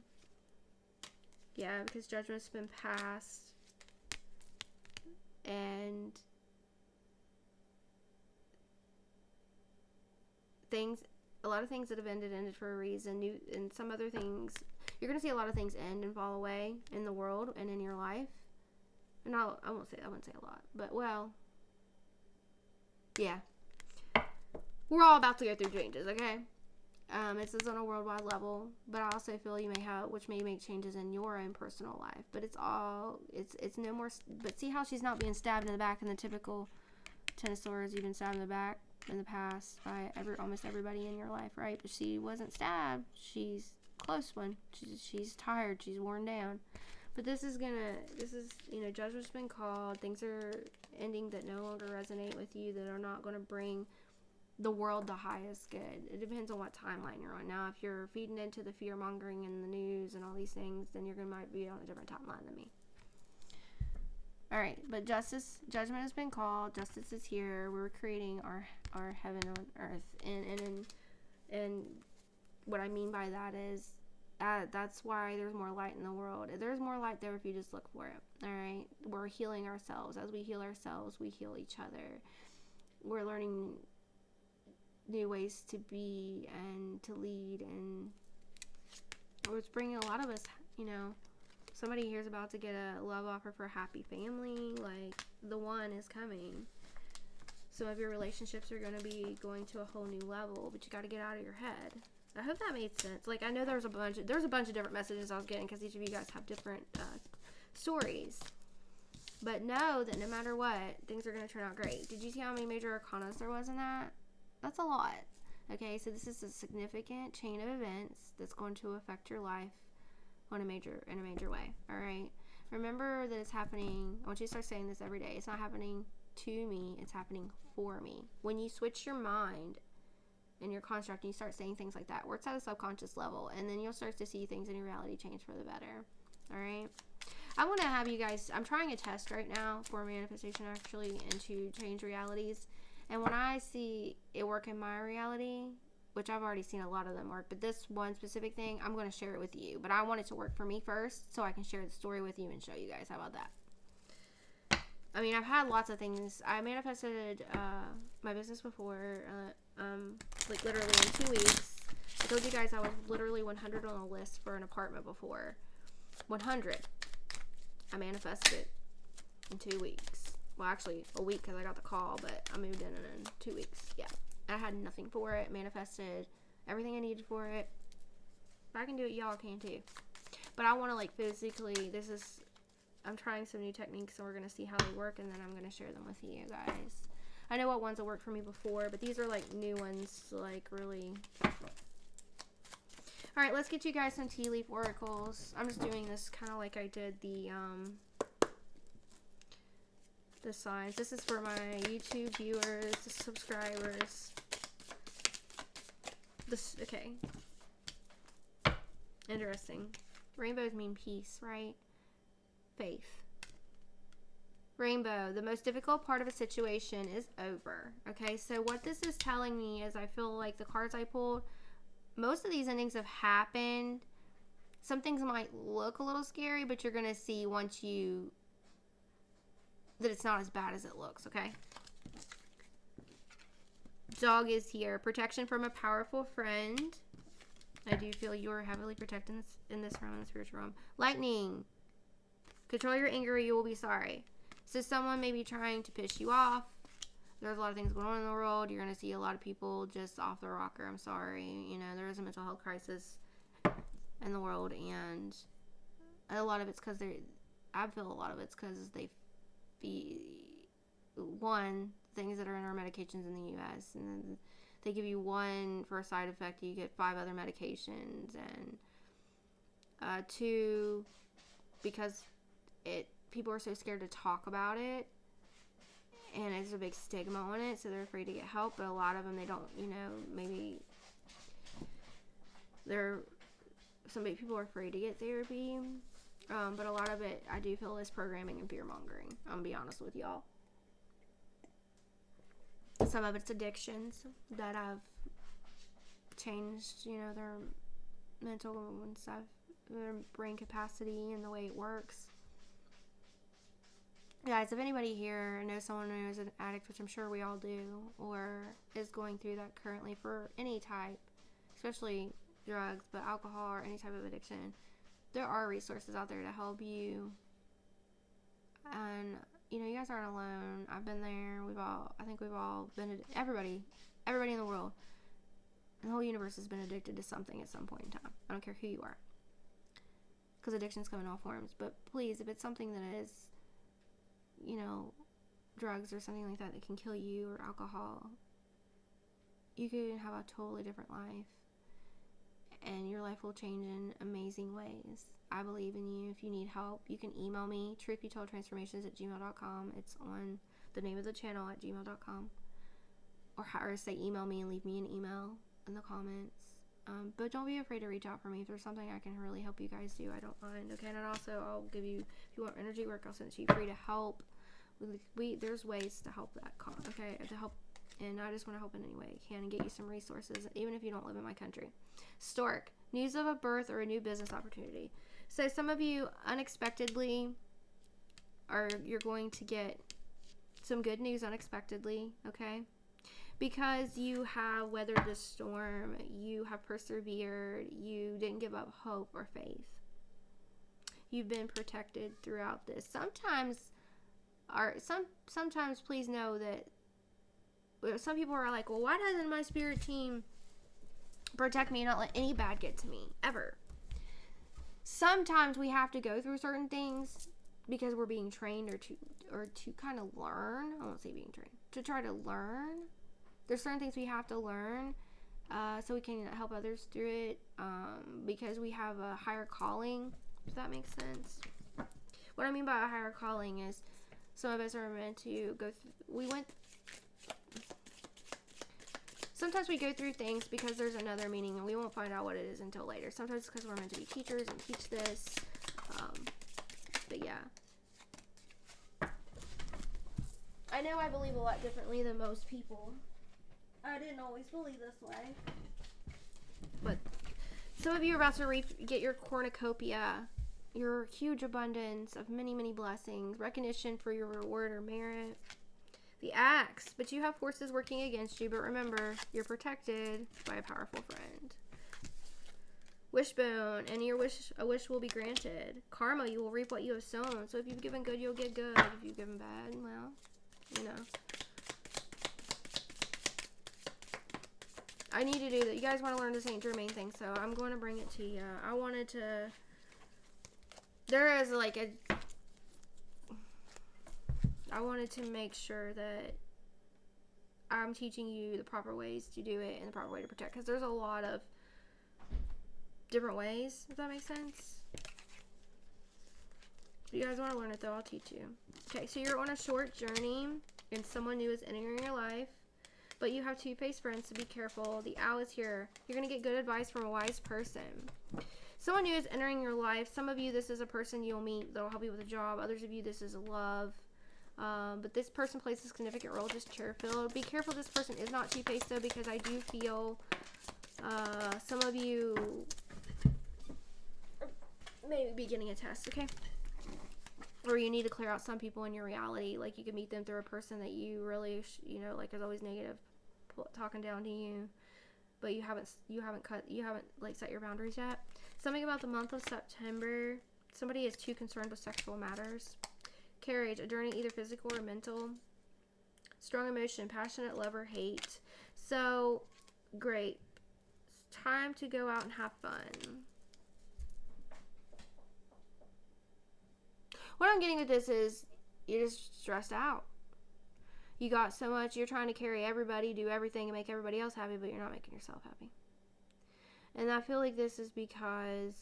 [SPEAKER 1] Yeah, because judgment's been passed. And a lot of things that have ended for a reason. And some other things, you're going to see a lot of things end and fall away in the world and in your life. No, I wouldn't say a lot, but well, yeah. We're all about to go through changes, okay? This is on a worldwide level, but I also feel you may make changes in your own personal life. But it's no more. But see how she's not being stabbed in the back in the typical Ten of Swords. You've been stabbed in the back in the past by almost everybody in your life, right? But she wasn't stabbed. She's a close one. She's tired. She's worn down. But judgment's been called. Things are ending that no longer resonate with you, that are not going to bring the world the highest good. It depends on what timeline you're on. Now, if you're feeding into the fear mongering and the news and all these things, then might be on a different timeline than me. All right, but judgment has been called. Justice is here. We're creating our heaven on earth, and what I mean by that is that's why there's more light in the world. There's more light there if you just look for it. All right, we're healing ourselves. As we heal ourselves, we heal each other. We're learning new ways to be and to lead, and it's bringing a lot of us, somebody here's about to get a love offer for a happy family. Like, the one is coming. Some of your relationships are going to be going to a whole new level, but you got to get out of your head. I hope that made sense. Like, I know there's a bunch of different messages I was getting because each of you guys have different stories. But know that no matter what, things are going to turn out great. Did you see how many major arcanas there was in that? That's a lot. Okay, so this is a significant chain of events that's going to affect your life in a major way. All right, remember that it's happening. I want you to start saying this every day. It's not happening to me, it's happening for me. When you switch your mind and your construct and you start saying things like that, works at a subconscious level, and then you'll start to see things in your reality change for the better. All right, I want to have you guys, I'm trying a test right now for manifestation, actually, and to change realities. And when I see it work in my reality, which I've already seen a lot of them work, but this one specific thing, I'm going to share it with you. But I want it to work for me first so I can share the story with you and show you guys. How about that? I mean, I've had lots of things. I manifested my business before, like literally in 2 weeks. I told you guys I was literally 100 on a list for an apartment before. 100. I manifested it in 2 weeks. Well, actually, a week because I got the call, but I moved in 2 weeks. Yeah. I had nothing for it. Manifested everything I needed for it. If I can do it, y'all can too. But I want to, like, physically, I'm trying some new techniques, and we're going to see how they work, and then I'm going to share them with you guys. I know what ones have worked for me before, but these are, like, new ones, like, really. All right, let's get you guys some tea leaf oracles. I'm just doing this kind of like I did the signs. This is for my YouTube viewers, subscribers. Okay. Interesting. Rainbows mean peace, right? Faith. Rainbow, the most difficult part of a situation is over. Okay, so what this is telling me is I feel like the cards I pulled, most of these endings have happened. Some things might look a little scary, but you're going to see once that it's not as bad as it looks, okay? Dog is here. Protection from a powerful friend. I do feel you are heavily protected in this realm, in the spiritual realm. Lightning. Control your anger or you will be sorry. So someone may be trying to piss you off. There's a lot of things going on in the world. You're going to see a lot of people just off the rocker. I'm sorry. There is a mental health crisis in the world, and a lot of it's because I feel a lot of it's because they things that are in our medications in the U.S., and then they give you one for a side effect, you get 5 other medications, and 2, because people are so scared to talk about it, and there's a big stigma on it, so they're afraid to get help. But a lot of them, they don't, maybe some people are afraid to get therapy. But a lot of it, I do feel, is programming and fear mongering. I'm gonna be honest with y'all. Some of it's addictions that have changed, their mental and stuff, their brain capacity and the way it works. Guys, if anybody here knows someone who is an addict, which I'm sure we all do, or is going through that currently for any type, especially drugs, but alcohol or any type of addiction, there are resources out there to help you And you guys aren't alone. I've been there. I think we've all been, everybody in the world, and the whole universe has been addicted to something at some point in time. I don't care who you are, because addictions come in all forms. But please, if it's something that is, drugs or something like that can kill you, or alcohol, you can have a totally different life, and your life will change in amazing ways. I believe in you. If you need help, you can email me, truthbetoldtransformations@gmail.com. It's on the name of the channel at gmail.com. Or say email me and leave me an email in the comments. But don't be afraid to reach out for me. If there's something I can really help you guys do, I don't mind. Okay, and also I'll give you, if you want energy work, I'll send it to you free to help. There's ways to help that okay, to help. And I just want to help in any way I can and get you some resources, even if you don't live in my country. Stork, news of a birth or a new business opportunity. So some of you unexpectedly you're going to get some good news unexpectedly, okay? Because you have weathered the storm, you have persevered, you didn't give up hope or faith. You've been protected throughout this. Sometimes please know that some people are like, well, why doesn't my spirit team protect me and not let any bad get to me ever? Sometimes we have to go through certain things because we're being trained or to kind of learn. I won't say being trained, to try to learn. There's certain things we have to learn so we can help others through it, because we have a higher calling, if that makes sense. What I mean by a higher calling is some of us are meant to go through, sometimes we go through things because there's another meaning, and we won't find out what it is until later. Sometimes it's because we're meant to be teachers and teach this. But yeah. I know I believe a lot differently than most people. I didn't always believe this way. But some of you are about to get your cornucopia, your huge abundance of many, many blessings, recognition for your reward or merit. The Axe, but you have forces working against you, but remember, you're protected by a powerful friend. Wishbone, and a wish will be granted. Karma, you will reap what you have sown. So if you've given good, you'll get good. If you've given bad, well, I need to do that. You guys want to learn the Saint Germain thing, so I'm going to bring it to you. I wanted to make sure that I'm teaching you the proper ways to do it and the proper way to protect, because there's a lot of different ways, if that makes sense. If you guys want to learn it, though, I'll teach you. Okay, so you're on a short journey, and someone new is entering your life, but you have two-faced friends, so be careful. The Owl is here. You're going to get good advice from a wise person. Someone new is entering your life. Some of you, this is a person you'll meet that will help you with a job. Others of you, this is a love. But this person plays a significant role, just tear-filled. Be careful, this person is not two-faced, though, because I do feel some of you may be getting a test, okay? Or you need to clear out some people in your reality. Like, you can meet them through a person that you really, like, is always negative, talking down to you, but you haven't set your boundaries yet. Something about the month of September. Somebody is too concerned with sexual matters. Carriage, a journey either physical or mental. Strong emotion, passionate love or hate. So, great. It's time to go out and have fun. What I'm getting with this is you're just stressed out. You got so much, you're trying to carry everybody, do everything, and make everybody else happy, but you're not making yourself happy. And I feel like this is because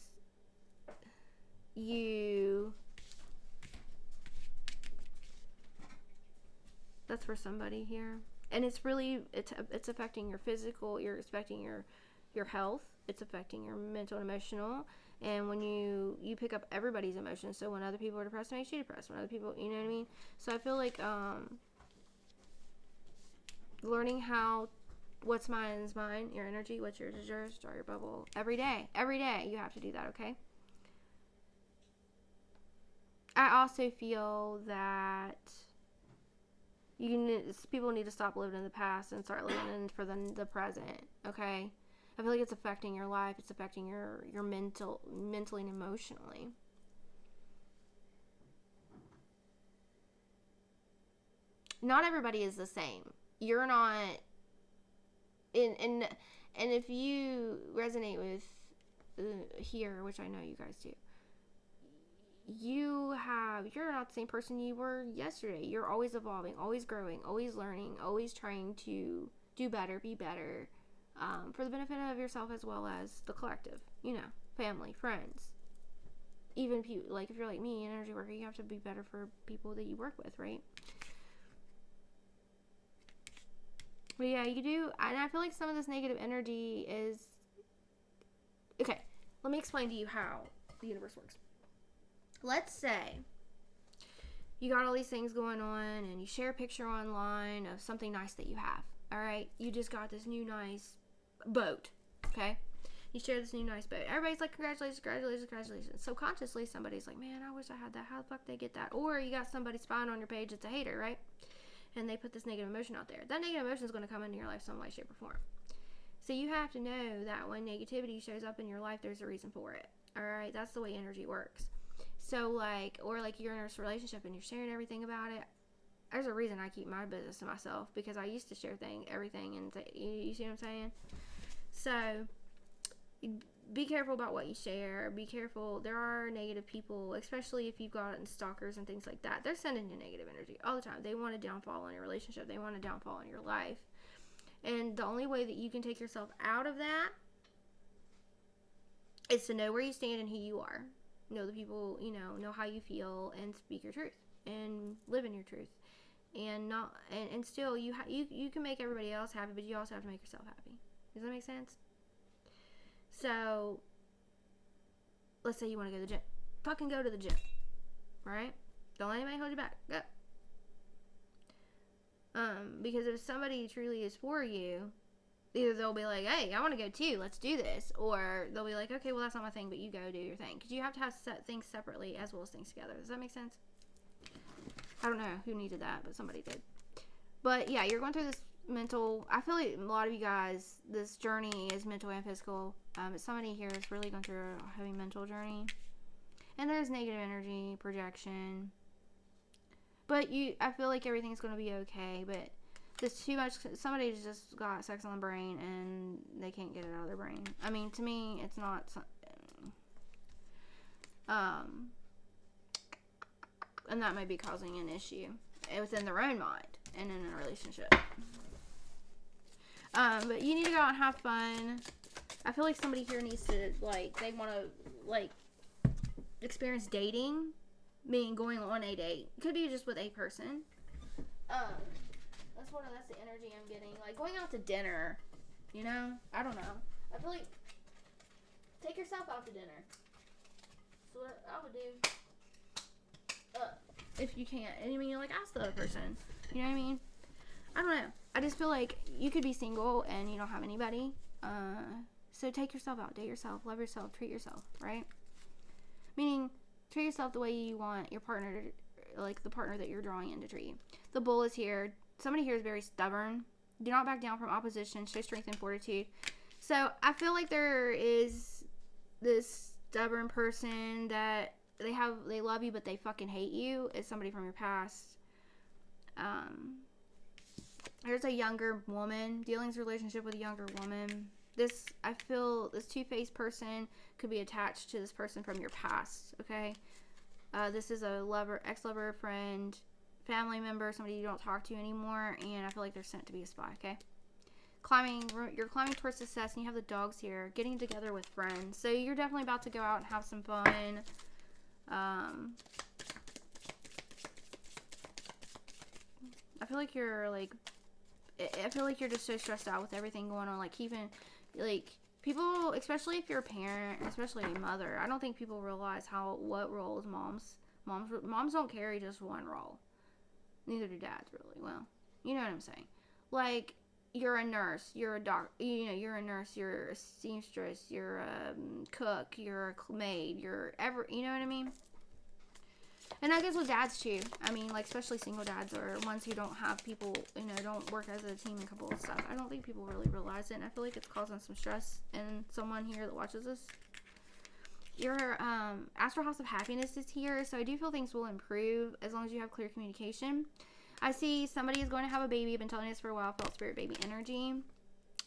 [SPEAKER 1] that's for somebody here. And it's really, it's affecting your physical, it's affecting your health, it's affecting your mental and emotional. And when you pick up everybody's emotions, so when other people are depressed, it makes you depressed. When other people, you know what I mean? So I feel like learning how, what's mine is mine, your energy, what's yours is yours, draw your bubble. Every day you have to do that, okay? I also feel that people need to stop living in the past and start living for the present, okay? I feel like it's affecting your life. It's affecting your mentally and emotionally. not everybody is the same. You're not and if you resonate with here, which I know you guys do, you're not the same person you were yesterday. You're always evolving, always growing, always learning, always trying to do better, be better, for the benefit of yourself as well as the collective, family, friends, even like if you're like me, an energy worker, you have to be better for people that you work with, right? But yeah, you do, and I feel like some of this negative energy is, okay, let me explain to you how the universe works. Let's say you got all these things going on and you share a picture online of something nice that you have, all right? You just got this new nice boat, okay? You share this new nice boat. Everybody's like, congratulations, congratulations, congratulations. Subconsciously, somebody's like, man, I wish I had that. How the fuck did they get that? Or you got somebody spying on your page that's a hater, right? And they put this negative emotion out there. That negative emotion is going to come into your life some way, shape, or form. So you have to know that when negativity shows up in your life, there's a reason for it. All right? That's the way energy works. So, or you're in a relationship and you're sharing everything about it. There's a reason I keep my business to myself, because I used to share everything, and you see what I'm saying? So, be careful about what you share. Be careful. There are negative people, especially if you've gotten stalkers and things like that. They're sending you negative energy all the time. They want a downfall in your relationship. They want a downfall in your life. And the only way that you can take yourself out of that is to know where you stand and who you are. Know the people, know how you feel, and speak your truth and live in your truth. And not and still you can make everybody else happy, but you also have to make yourself happy. Does that make sense? So, let's say you want to go to the gym. Fucking go to the gym. Right? Don't let anybody hold you back. Go. Because if somebody truly is for you, either they'll be like, hey, I want to go too, let's do this. Or they'll be like, okay, well, that's not my thing, but you go do your thing. Because you have to have things separately as well as things together. Does that make sense? I don't know who needed that, but somebody did. But yeah, you're going through this mental, I feel like a lot of you guys, this journey is mental and physical. Somebody here is really going through a heavy mental journey. And there's negative energy, projection. But I feel like everything's going to be okay, but there's too much. Somebody's just got sex on the brain and they can't get it out of their brain. I mean, to me, it's not. And that might be causing an issue within their own mind and in a relationship. But you need to go out and have fun. I feel like somebody here needs to, they want to, experience dating, meaning going on a date. It could be just with a person. That's the energy I'm getting. Like, going out to dinner, I don't know. I feel like, take yourself out to dinner. That's what I would do. If you can't. I mean, ask the other person. You know what I mean? I don't know. I just feel like you could be single and you don't have anybody. So take yourself out. Date yourself. Love yourself. Treat yourself, right? Meaning, treat yourself the way you want your partner to, the partner that you're drawing in to treat you. The bull is here. Somebody here is very stubborn. Do not back down from opposition. Show strength and fortitude. So, I feel like there is this stubborn person that they love you, but they fucking hate you. It's somebody from your past. There's a younger woman. Dealing's relationship with a younger woman. I feel this two-faced person could be attached to this person from your past, okay? This is a lover, ex-lover, friend, family member, somebody you don't talk to anymore, and I feel like they're sent to be a spy, okay? You're climbing towards success, and you have the dogs here, getting together with friends. So you're definitely about to go out and have some fun. I feel like you're just so stressed out with everything going on, people, especially if you're a parent, especially a mother, I don't think people realize what roles moms don't carry just one role. Neither do dads, really. Well, you know what I'm saying. Like, you're a nurse, you're a doctor, you're a nurse, you're a seamstress, you're a cook, you're a maid, you know what I mean? And I guess with dads too. I mean, especially single dads or ones who don't have people, don't work as a team and couple and stuff. I don't think people really realize it, and I feel like it's causing some stress in someone here that watches this. Your Astral House of Happiness is here, so I do feel things will improve as long as you have clear communication. I see somebody is going to have a baby. I've been telling you this for a while. I felt spirit baby energy.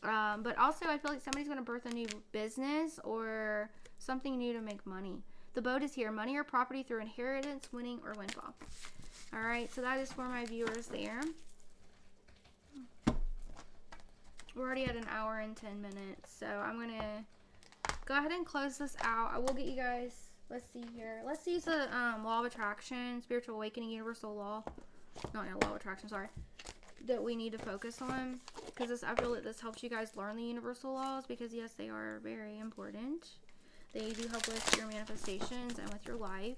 [SPEAKER 1] But also, I feel like somebody's going to birth a new business or something new to make money. The boat is here. Money or property through inheritance, winning, or windfall. All right, so that is for my viewers there. We're already at an hour and 10 minutes, so I'm going to go ahead and close this out. I will get you guys, let's see here. Let's use the law of attraction, spiritual awakening, universal law. Not law of attraction, sorry. That we need to focus on. Because I feel that this helps you guys learn the universal laws. Because, yes, they are very important. They do help with your manifestations and with your life.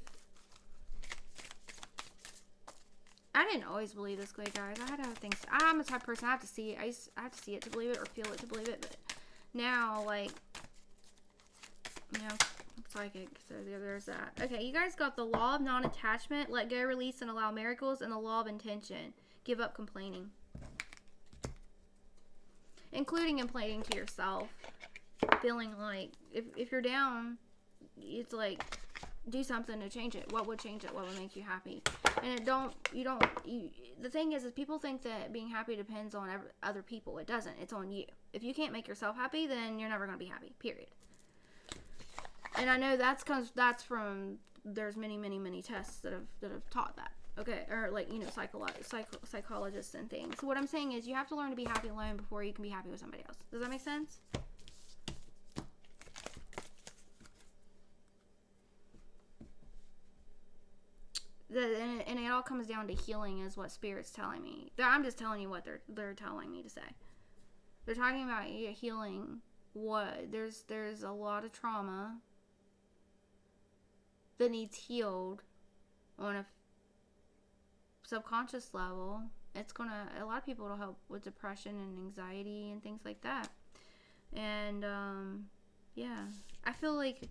[SPEAKER 1] I didn't always believe this way, guys. I had other things. I'm the type of person, I have to see it. I have to see it to believe it or feel it to believe it. But now, like, you know, I'm psychic. So there's that. Okay, you guys got the law of non-attachment, let go, release, and allow miracles, and the law of intention, give up complaining. Including complaining to yourself. Feeling like, if you're down, it's like, do something to change it. What would change it? What would make you happy? And the thing is people think that being happy depends on other people. It doesn't. It's on you. If you can't make yourself happy, then you're never going to be happy, period. And I know that's from, there's many tests that have taught that. Okay, or like, you know, psychologists and things. So what I'm saying is you have to learn to be happy alone before you can be happy with somebody else. Does that make sense? And it all comes down to healing is what Spirit's telling me. I'm just telling you what they're telling me to say. They're talking about healing. There's a lot of trauma that needs healed on a subconscious level. A lot of people will help with depression and anxiety and things like that. And yeah, I feel like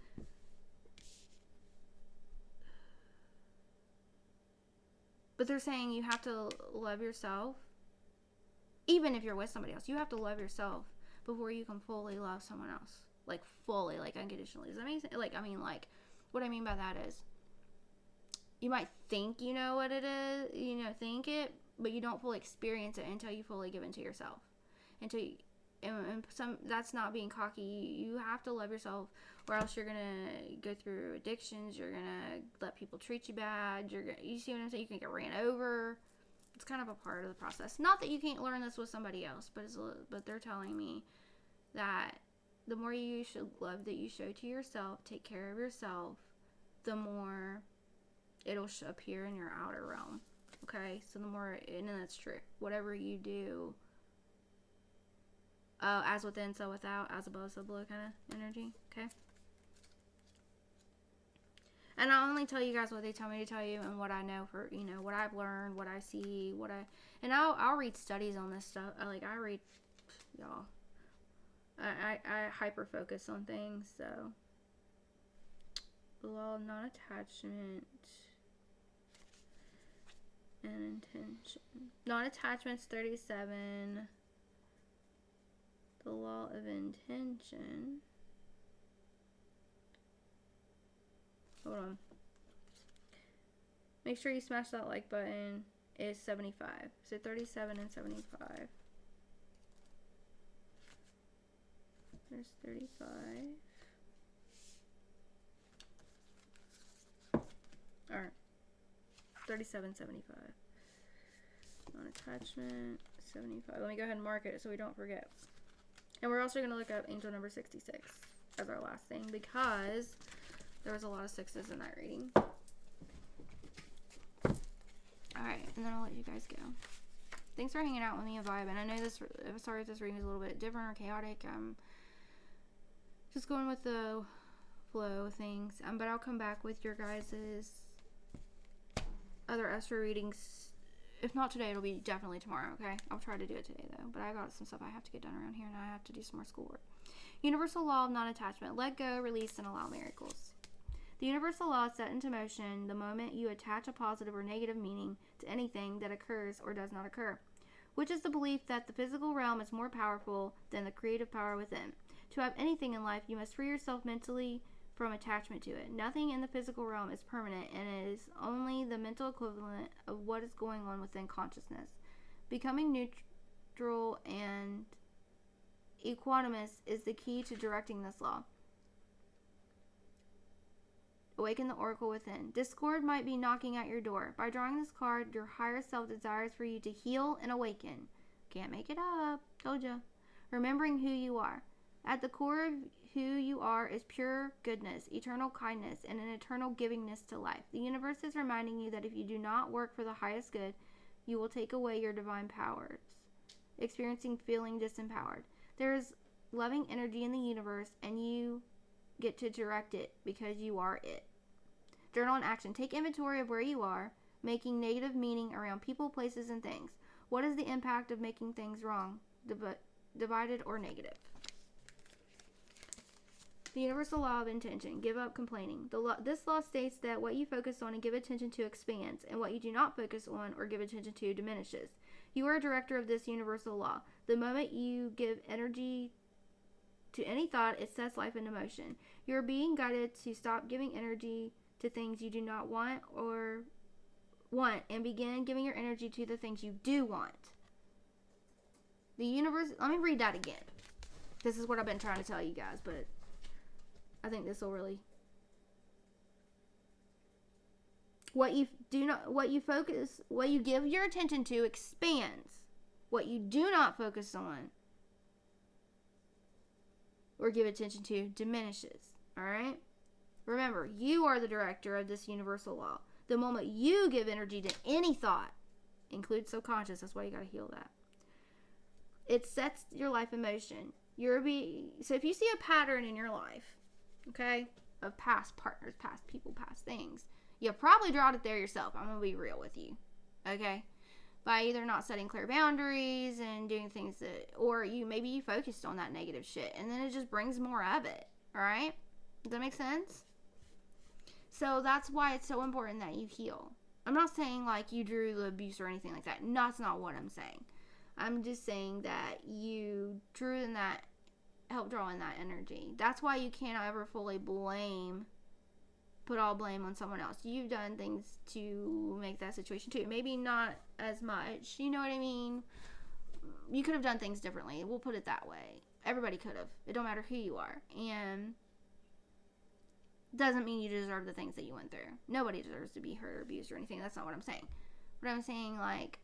[SPEAKER 1] but they're saying you have to love yourself. Even if you're with somebody else, you have to love yourself before you can fully love someone else. Like, fully, like, unconditionally. Does that make sense? Like, I mean, like, what I mean by that is, you might think you know what it is, you know, think it, but you don't fully experience it until you fully give into yourself. That's not being cocky. You have to love yourself, or else you're gonna go through addictions. You're gonna let people treat you bad. You see what I'm saying? You can get ran over. It's kind of a part of the process. Not that you can't learn this with somebody else, but they're telling me that the more you should love that you show to yourself, take care of yourself, the more it'll appear in your outer realm. Okay, so the more, and that's true. Whatever you do. As within, so without, as above, so below kind of energy, okay? And I'll only tell you guys what they tell me to tell you and what I know for, you know, what I've learned, what I see, and I'll read studies on this stuff. I read, y'all, I hyper focus on things, so. The law of non-attachment and intention. Non-attachment's 37. The law of intention. Hold on. Make sure you smash that like button. Is 75. So 37 and 75. There's 35. Alright. 37.75. Non-attachment 75. Let me go ahead and mark it so we don't forget. And we're also going to look up angel number 66 as our last thing because there was a lot of sixes in that reading. Alright, and then I'll let you guys go. Thanks for hanging out with me and vibing. I know sorry if this reading is a little bit different or chaotic. I'm just going with the flow of things. But I'll come back with your guys' other astro readings. If not today, it'll be definitely tomorrow, okay? I'll try to do it today, though. But I got some stuff I have to get done around here, and I have to do some more schoolwork. Universal law of non-attachment. Let go, release, and allow miracles. The universal law is set into motion the moment you attach a positive or negative meaning to anything that occurs or does not occur, which is the belief that the physical realm is more powerful than the creative power within. To have anything in life, you must free yourself mentally from attachment to it. Nothing in the physical realm is permanent, and it is only the mental equivalent of what is going on within consciousness. Becoming neutral and equanimous is the key to directing this law. Awaken the oracle within. Discord might be knocking at your door. By drawing this card, your higher self desires for you to heal and awaken. Can't make it up. Told ya. Remembering who you are. At the core of who you are is pure goodness, eternal kindness, and an eternal givingness to life. The universe is reminding you that if you do not work for the highest good, you will take away your divine powers, experiencing feeling disempowered. There is loving energy in the universe, and you get to direct it because you are it. Journal and action. Take inventory of where you are, making negative meaning around people, places, and things. What is the impact of making things wrong, divided, or negative? The universal law of intention. Give up complaining. This law states that what you focus on and give attention to expands, and what you do not focus on or give attention to diminishes. You are a director of this universal law. The moment you give energy to any thought, it sets life into motion. You are being guided to stop giving energy to things you do not want and begin giving your energy to the things you do want. The universe, let me read that again. This is what I've been trying to tell you guys, but I think this will really. What you give your attention to expands. What you do not focus on or give attention to diminishes. All right? Remember, you are the director of this universal law. The moment you give energy to any thought, includes subconscious, that's why you got to heal that. It sets your life in motion. So if you see a pattern in your life, okay, of past partners, past people, past things, you probably drawed it there yourself. I'm going to be real with you, okay? By either not setting clear boundaries and doing things that, or maybe you focused on that negative shit, and then it just brings more of it, all right? Does that make sense? So that's why it's so important that you heal. I'm not saying like you drew the abuse or anything like that. That's not what I'm saying. I'm just saying that you drew in that, help draw in that energy. That's why you can't ever fully put all blame on someone else. You've done things to make that situation too. Maybe not as much, you know what I mean? You could have done things differently. We'll put it that way. Everybody could have. It don't matter who you are. And doesn't mean you deserve the things that you went through. Nobody deserves to be hurt or abused or anything. That's not what I'm saying. What I'm saying, like,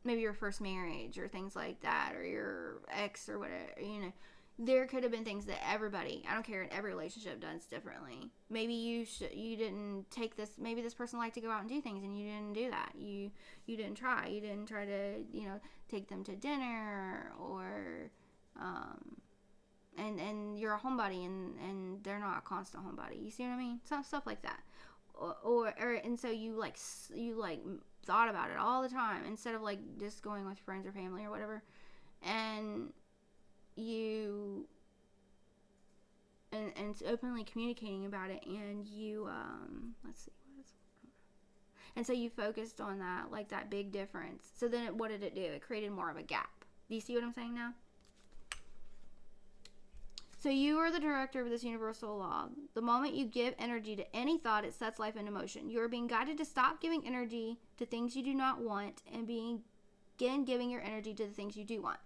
[SPEAKER 1] maybe your first marriage or things like that, or your ex or whatever, you know, there could have been things that everybody, I don't care, in every relationship does differently. Maybe you didn't take this, maybe this person liked to go out and do things and you didn't do that. You didn't try. You didn't try to, you know, take them to dinner or, and you're a homebody and they're not a constant homebody. You see what I mean? Stuff like that. And so you thought about it all the time instead of like just going with friends or family or whatever. And you and openly communicating about it, and you and so you focused on that, like that big difference. So then what did it do? It created more of a gap. Do you see what I'm saying now? So you are the director of this universal law. The moment you give energy to any thought, it sets life into motion. You are being guided to stop giving energy to things you do not want and begin giving your energy to the things you do want.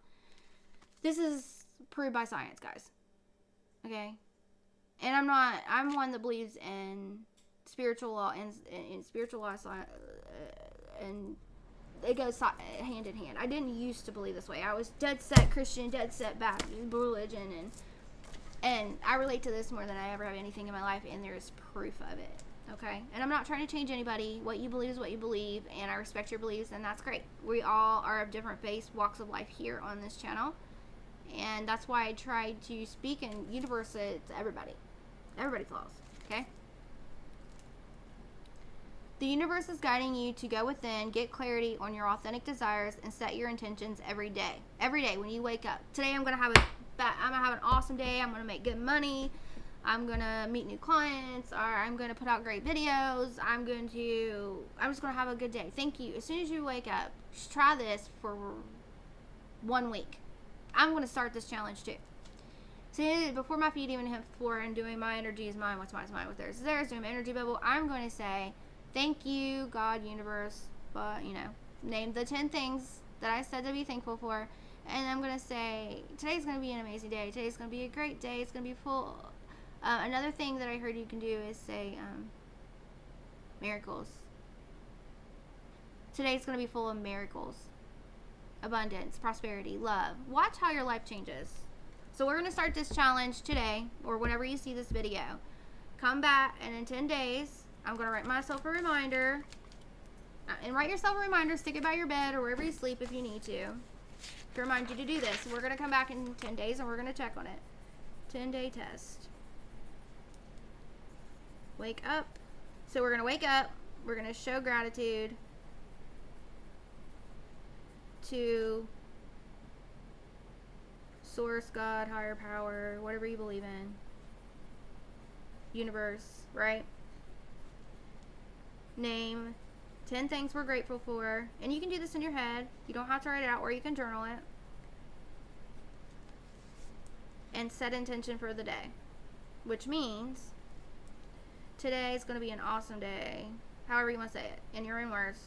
[SPEAKER 1] This is proved by science, guys. Okay? And I'm one that believes in spiritual law and in spiritual law, and it goes hand in hand. I didn't used to believe this way. I was dead set Christian, dead set Baptist religion, and I relate to this more than I ever have anything in my life, and there is proof of it. Okay? And I'm not trying to change anybody. What you believe is what you believe, and I respect your beliefs, and that's great. We all are of different faiths, walks of life here on this channel, and that's why I try to speak and universe it to everybody. Everybody falls. Okay? The universe is guiding you to go within, get clarity on your authentic desires, and set your intentions every day. Every day when you wake up. Today I'm gonna have an awesome day. I'm gonna make good money. I'm gonna meet new clients, or I'm gonna put out great videos. I'm just gonna have a good day. Thank you. As soon as you wake up, just try this for 1 week. I'm gonna start this challenge too. So before my feet even hit the floor and doing my energy is mine, what's mine is mine, what's theirs is theirs, doing my energy bubble, I'm going to say, thank you, God, universe, but, name the 10 things that I said to be thankful for, and I'm going to say, today's going to be an amazing day, today's going to be a great day, it's going to be full. Another thing that I heard you can do is say, miracles. Today's going to be full of miracles, abundance, prosperity, love. Watch how your life changes. So we're going to start this challenge today, or whenever you see this video. Come back, and in 10 days, I'm going to write myself a reminder. And write yourself a reminder, stick it by your bed or wherever you sleep if you need to remind you to do this. We're going to come back in 10 days, and we're going to check on it. 10-day test. Wake up. So we're going to wake up. We're going to show gratitude to source, God, higher power, whatever you believe in, universe, right? Name 10 things we're grateful for, and you can do this in your head. You don't have to write it out, or you can journal it. And set intention for the day, which means today is going to be an awesome day, however you want to say it, in your own words.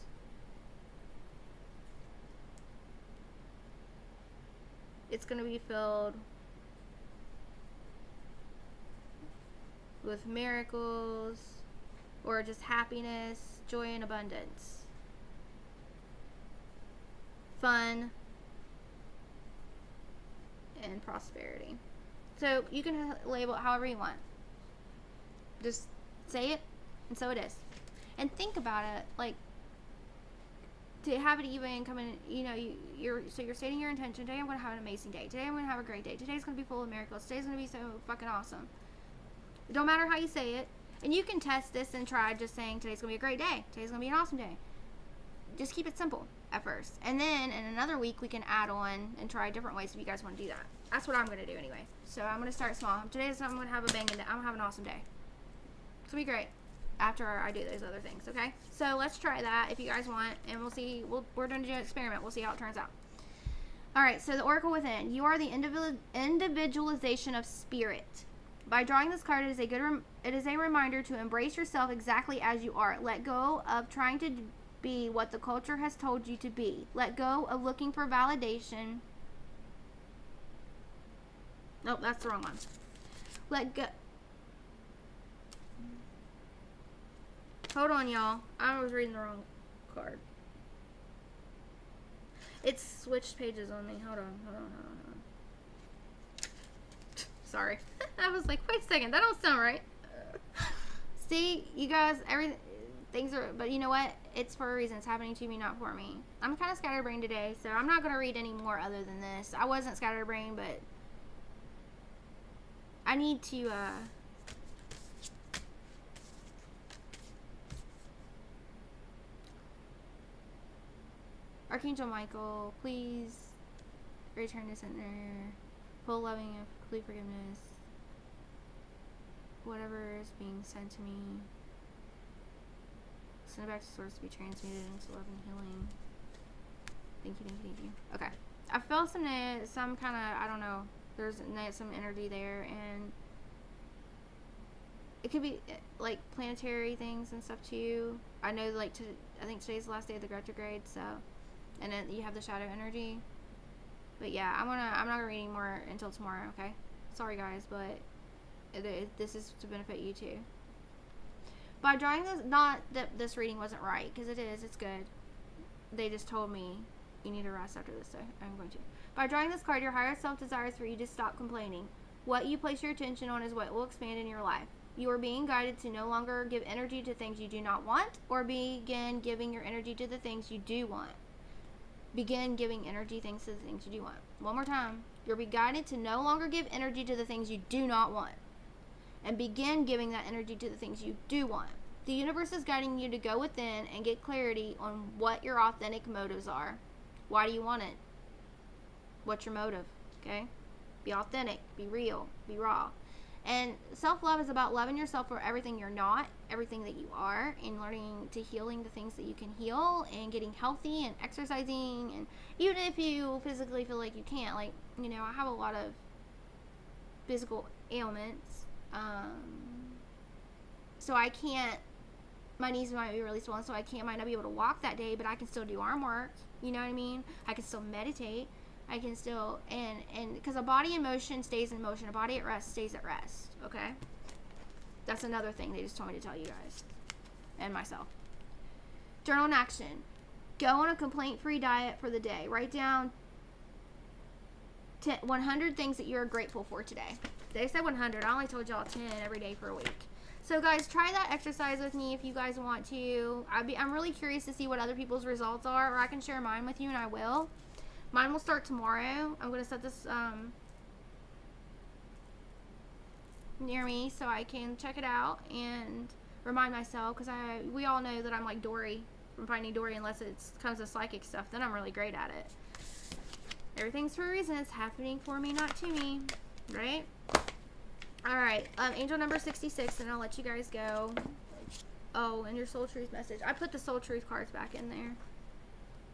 [SPEAKER 1] It's going to be filled with miracles, or just happiness, joy, and abundance. Fun and prosperity. So you can label it however you want. Just say it, and so it is. And think about it, like, to have it even come in, you're stating your intention. Today I'm going to have an amazing day. Today I'm going to have a great day. Today's going to be full of miracles. Today's going to be so fucking awesome. It don't matter how you say it. And you can test this and try just saying today's going to be a great day. Today's going to be an awesome day. Just keep it simple at first. And then in another week we can add on and try different ways if you guys want to do that. That's what I'm going to do anyway. So I'm going to start small. Today I'm going to have a banging day. I'm going to have an awesome day. It's going to be great after I do those other things, okay? So let's try that if you guys want, and we'll see. We're going to do an experiment. We'll see how it turns out. All right, so the Oracle Within. You are the individualization of spirit. By drawing this card, it is a reminder to embrace yourself exactly as you are. Let go of trying to be what the culture has told you to be. Let go of looking for validation. Nope, that's the wrong one. Let go. Hold on, y'all. I was reading the wrong card. It's switched pages on me. Hold on. Sorry. I was like, wait a second. That don't sound right. See, you guys, things are, but you know what? It's for a reason. It's happening to me, not for me. I'm kind of scatterbrained today, so I'm not going to read any more other than this. I wasn't scatterbrained, but I need to, Archangel Michael, please return to center, full loving and complete forgiveness. Whatever is being sent to me, send it back to source to be transmuted into love and healing. Thank you. Okay. I feel some kind of, I don't know, there's some energy there, and it could be like planetary things and stuff too. I know, like, I think today's the last day of the retrograde, so, and then you have the shadow energy. But yeah, I'm not gonna read any more until tomorrow. Okay, sorry guys, but this is to benefit you too. By drawing this, not that this reading wasn't right, because it's good. They just told me you need to rest after this, so I'm going to. By drawing this card, your higher self desires for you to stop complaining. What you place your attention on is what will expand in your life. You are being guided to no longer give energy to things you do not want, or begin giving your energy to the things you do want. Begin giving energy to the things you do want. One more time. You'll be guided to no longer give energy to the things you do not want, and begin giving that energy to the things you do want. The universe is guiding you to go within and get clarity on what your authentic motives are. Why do you want it? What's your motive? Okay? Be authentic. Be real. Be raw. And self-love is about loving yourself for everything you're not, everything that you are, and learning to healing the things that you can heal, and getting healthy and exercising, and even if you physically feel like you can't, like, I have a lot of physical ailments. So I can't, my knees might be really swollen, so might not be able to walk that day, but I can still do arm work. You know what I mean? I can still meditate. I can still, and because a body in motion stays in motion. A body at rest stays at rest. Okay? That's another thing they just told me to tell you guys. And myself. Journal in action. Go on a complaint-free diet for the day. Write down 100 things that you're grateful for today. They said 100. I only told y'all 10 every day for a week. So guys, try that exercise with me if you guys want to. I'm really curious to see what other people's results are, or I can share mine with you, and I will. Mine will start tomorrow. I'm going to set this near me so I can check it out and remind myself, because we all know that I'm like Dory from Finding Dory. Unless it comes to psychic stuff, then I'm really great at it. Everything's for a reason. It's happening for me, not to me, right? Alright, angel number 66, and I'll let you guys go. Oh, and your soul truth message. I put the soul truth cards back in there.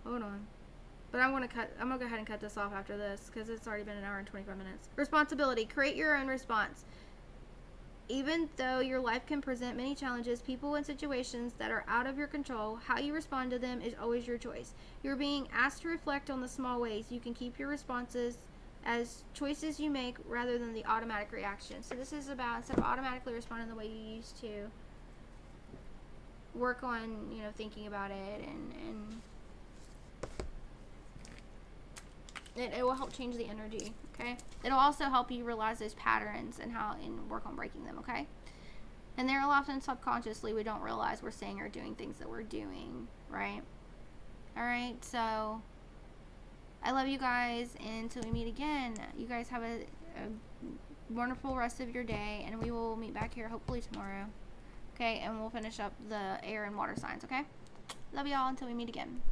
[SPEAKER 1] Hold on. But I'm going to go ahead and cut this off after this, because it's already been an hour and 25 minutes. Responsibility. Create your own response. Even though your life can present many challenges, people, and situations that are out of your control, how you respond to them is always your choice. You're being asked to reflect on the small ways you can keep your responses as choices you make rather than the automatic reaction. So this is about, instead of automatically responding the way you used to, work on, thinking about it, and it will help change the energy, okay? It'll also help you realize those patterns and work on breaking them, okay? And they're often subconsciously, we don't realize we're saying or doing things that we're doing, right? All right, so I love you guys, and until we meet again, you guys have a wonderful rest of your day, and we will meet back here hopefully tomorrow, okay? And we'll finish up the air and water signs, okay? Love y'all until we meet again.